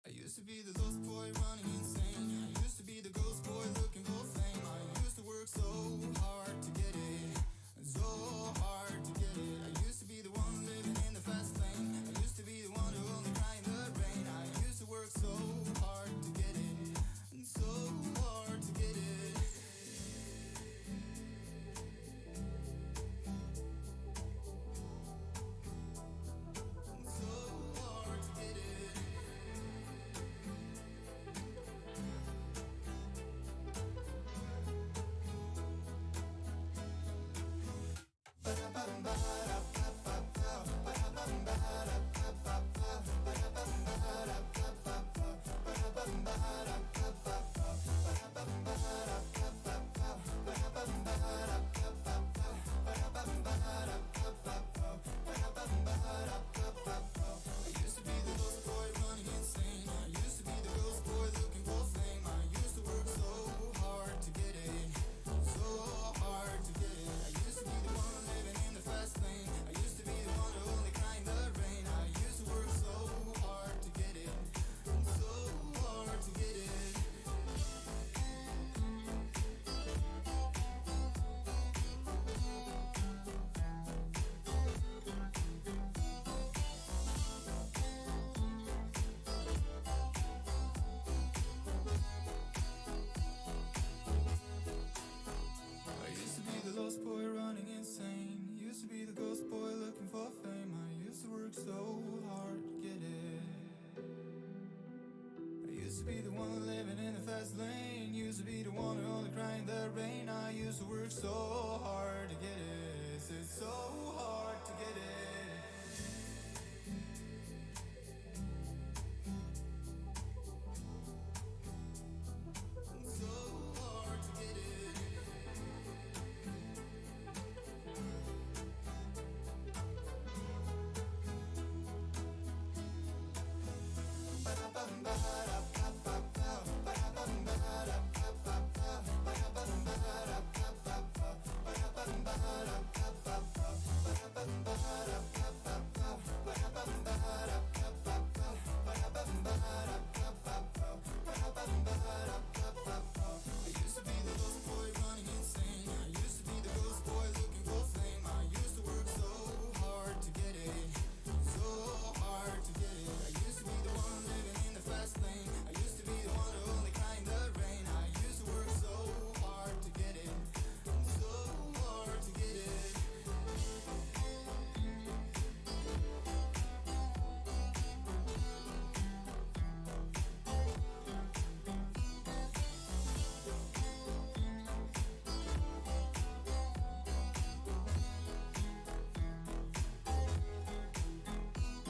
I used to be the lost boy running insane. I used to be the ghost boy looking for fame. I used to work so hard to get it, so hard to get it. I used to be the one living in the fast lane. I used to be the one who only cried in the rain. I used to work so hard to get it, and so hard to get it. And so hard to get it. to be the one living in the fast lane. Used to be the one who only cried in the rain. I used to work so hard to get it. It's so hard to get it. So hard to get it. I used to be the ghost boy running insane. I used to be the ghost boy looking for fame. I used to work so hard to get it. So hard to get it. I used to be the one living in the fast lane. I used to be the one who only cried in the rain. I used to work so hard to get it. So hard to get it.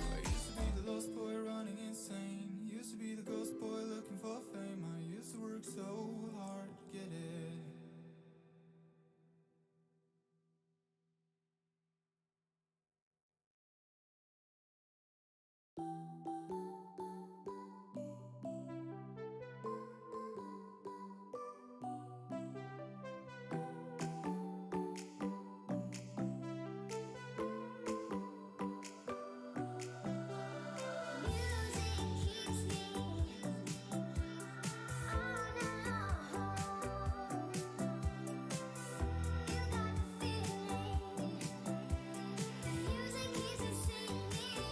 I used to be the lost boy running insane. Used to be the ghost boy looking for fame. I used to work so hard to get it. Music keeps me on alone. You got the feeling. The music keeps me singing.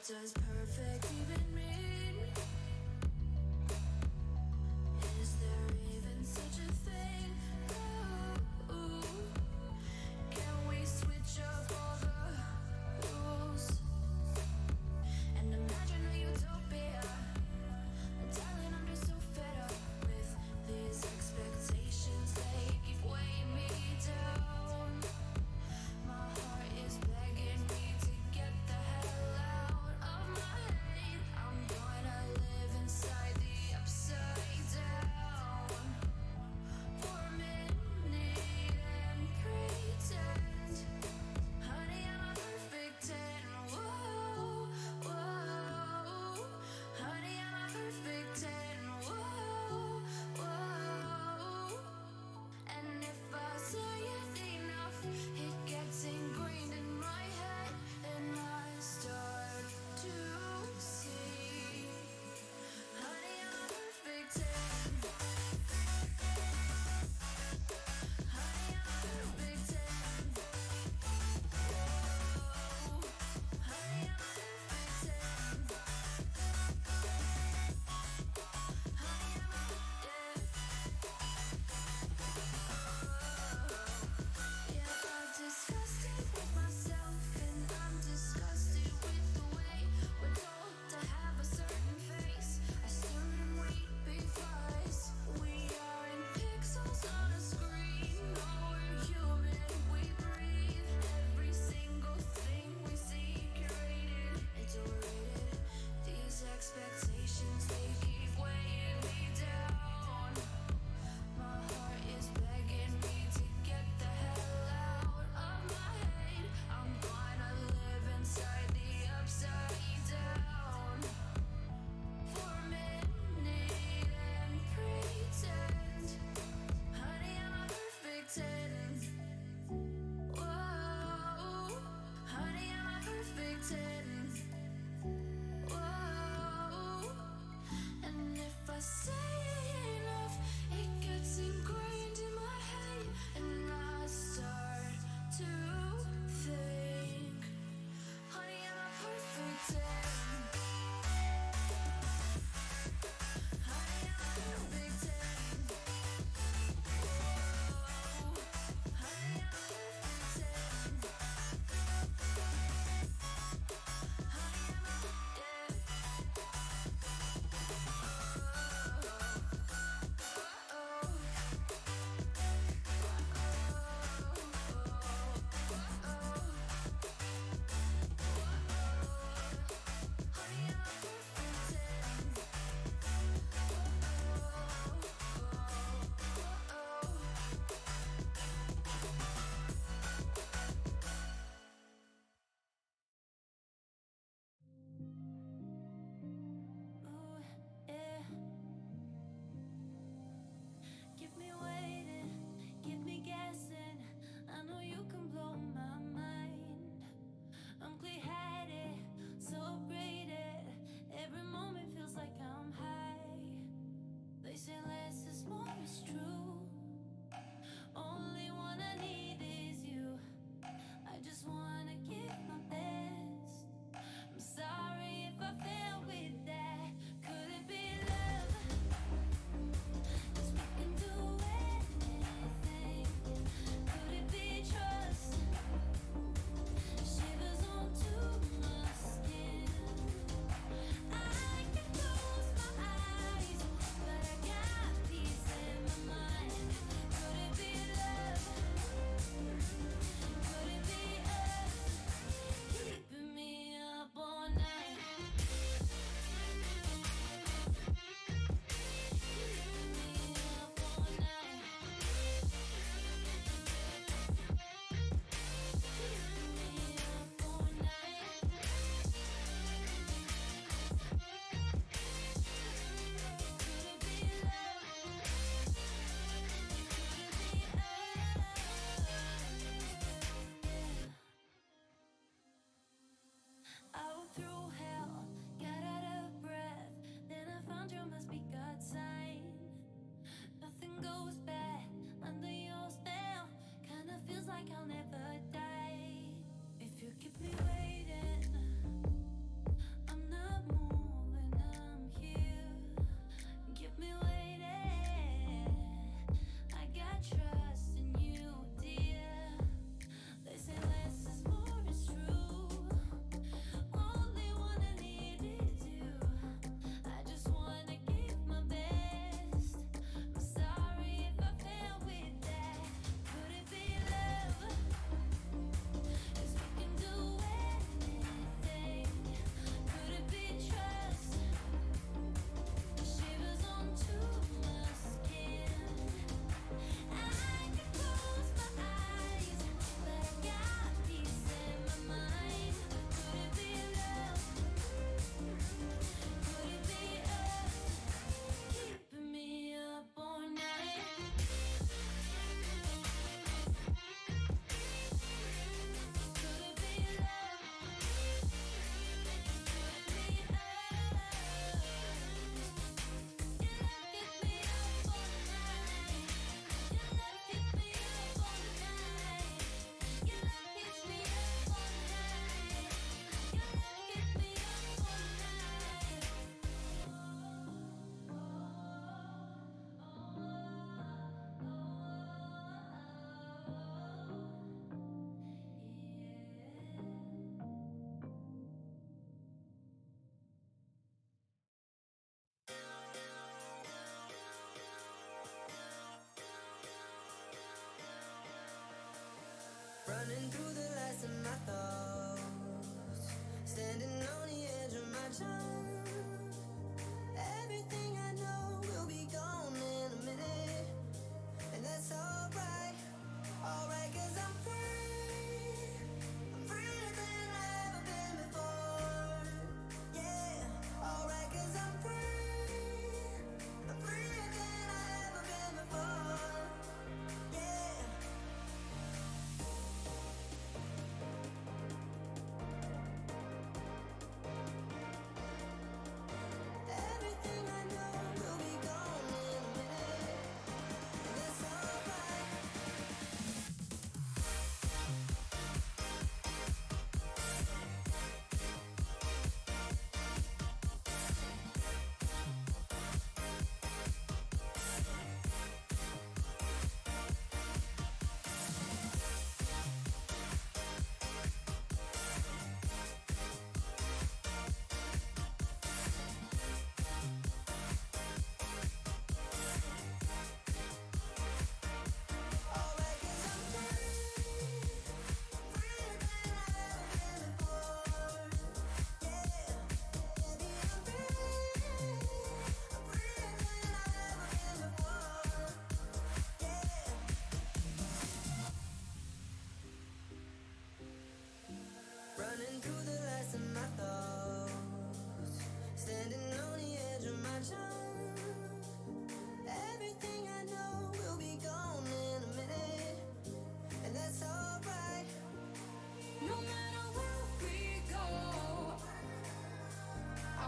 does perfect even mean? Is there even such a thing? Ooh, can we switch up all the rules and imagine a utopia? Darling, I'm just so fed up with these expectations. They keep weighing me down. My heart is begging me to get the hell out of my head. I'm gonna live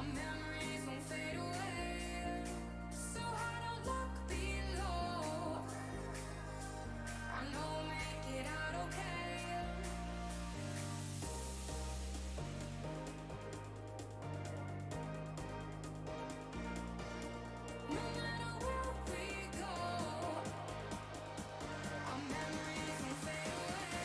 Our memories won't fade away. So I don't look below. I know we'll make it out okay. No matter where we go, our memories won't fade away.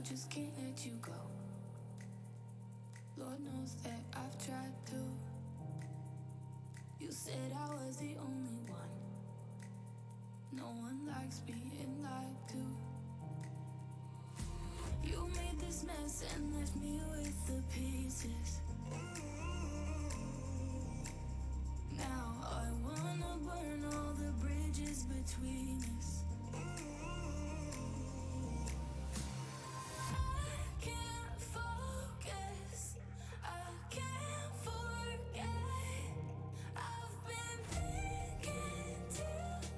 just can't let you go. Lord knows that I've tried to. You said I was the only one. No one likes being lied to. You made this mess and left me with the pieces. Now I wanna burn all the bridges between us. I can't focus, I can't forget. I've been thinking too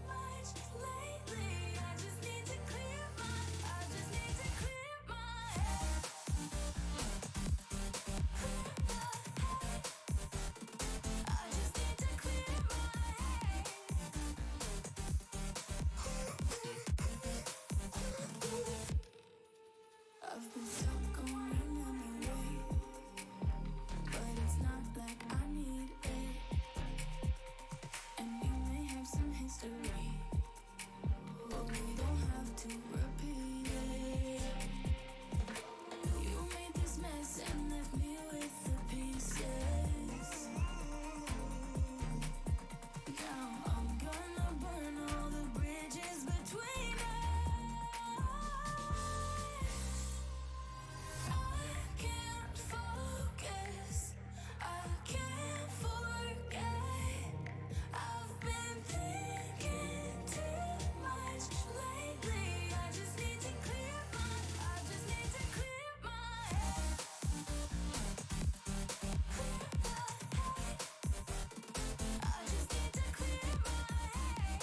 much lately. I just need to clear my head. I just need to clear my head. I've been stuck on your memory, but it's not like I need it. And we may have some history, but we don't have to repeat it. You made this mess and left me with the pieces. Now I'm gonna burn all the bridges between us. I can't focus, I can't forget. I've been thinking too much lately. I just need to clear my head. I just need to clear my head. I just need to clear my head.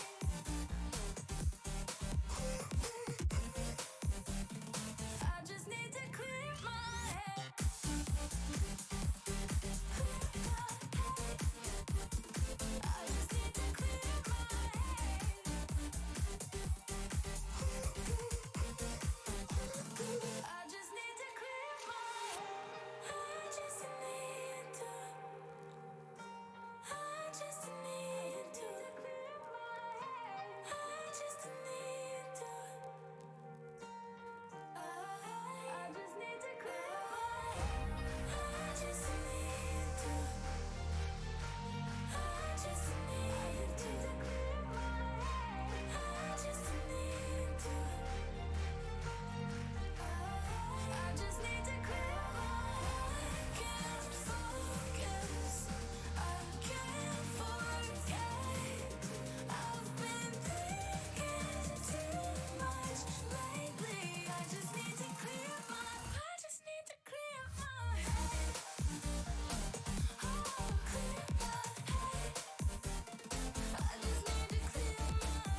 I just need to clear my head. I just need to clear my head. I just need to. I just need to clear my head. I just need to. I just need to clear my head. I just need to. I just need to clear my head. I just need to. I just need to clear my head. I can't focus, I can't forget. I've been thinking too much lately. I just need to clear my head. Oh, clear my head. I just need to clear my head.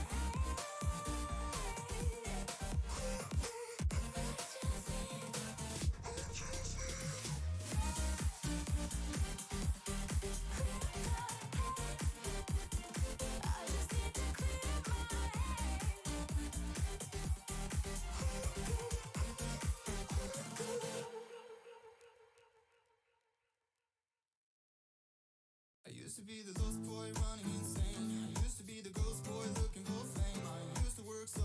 I just need to clear my I used to be the lost boy running insane. I used to be the ghost boy looking for fame. I used to work so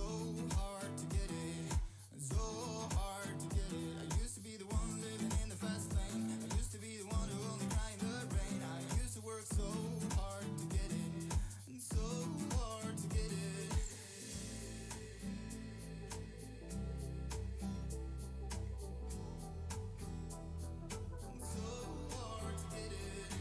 hard to get it, so hard to get it. I used to be the one living in the fast lane. I used to be the one who only cried in the rain. I used to work so hard to get it, and so hard to get it. And so hard to get it.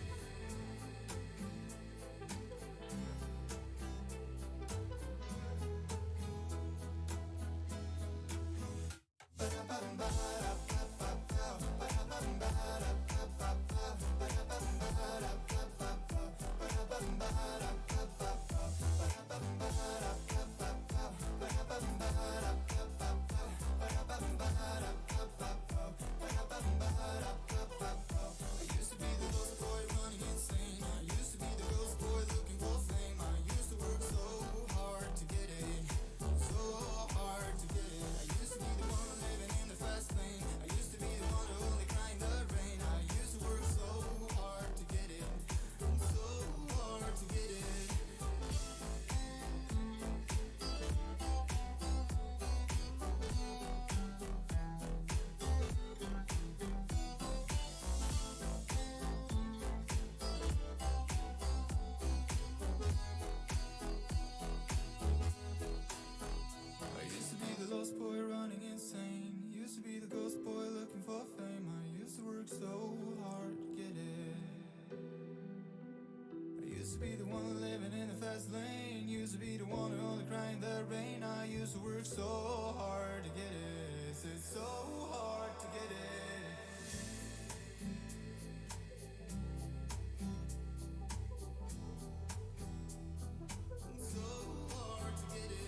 used to be the one living in the fast lane. Used to be the one who only cried in the rain. I used to work so hard to get it. It's so hard to get it. So hard to get it.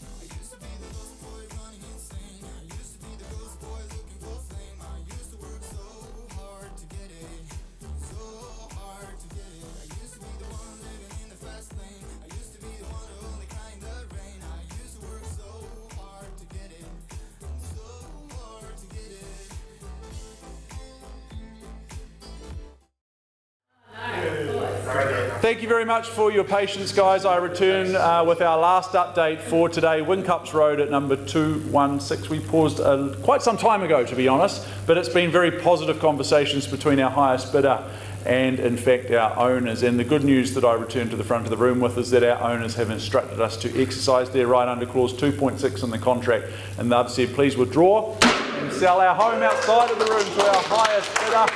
I used to be the ghost boy running insane. I used to be the ghost boy looking for fame. I used to work so hard to get it. So hard to get it. I used to be the one living in the fast lane. I used to be the one who only cried in the rain. I used to work so hard to get it. So hard to get it. Thank you very much for your patience, guys. I return with our last update for today, Whincops Road at number 216. We paused quite some time ago, to be honest, but it's been very positive conversations between our highest bidder and, in fact, our owners. And the good news that I return to the front of the room with is that our owners have instructed us to exercise their right under clause 2.6 in the contract, and they've said, please withdraw and sell our home outside of the room to our highest bidder.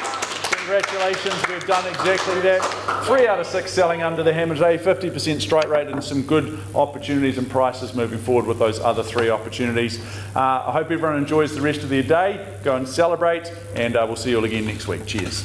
Congratulations, we've done exactly that. 3 out of 6 selling under the hammer today, 50% strike rate, and some good opportunities and prices moving forward with those other 3 opportunities. I hope everyone enjoys the rest of their day. Go and celebrate, and we'll see you all again next week. Cheers.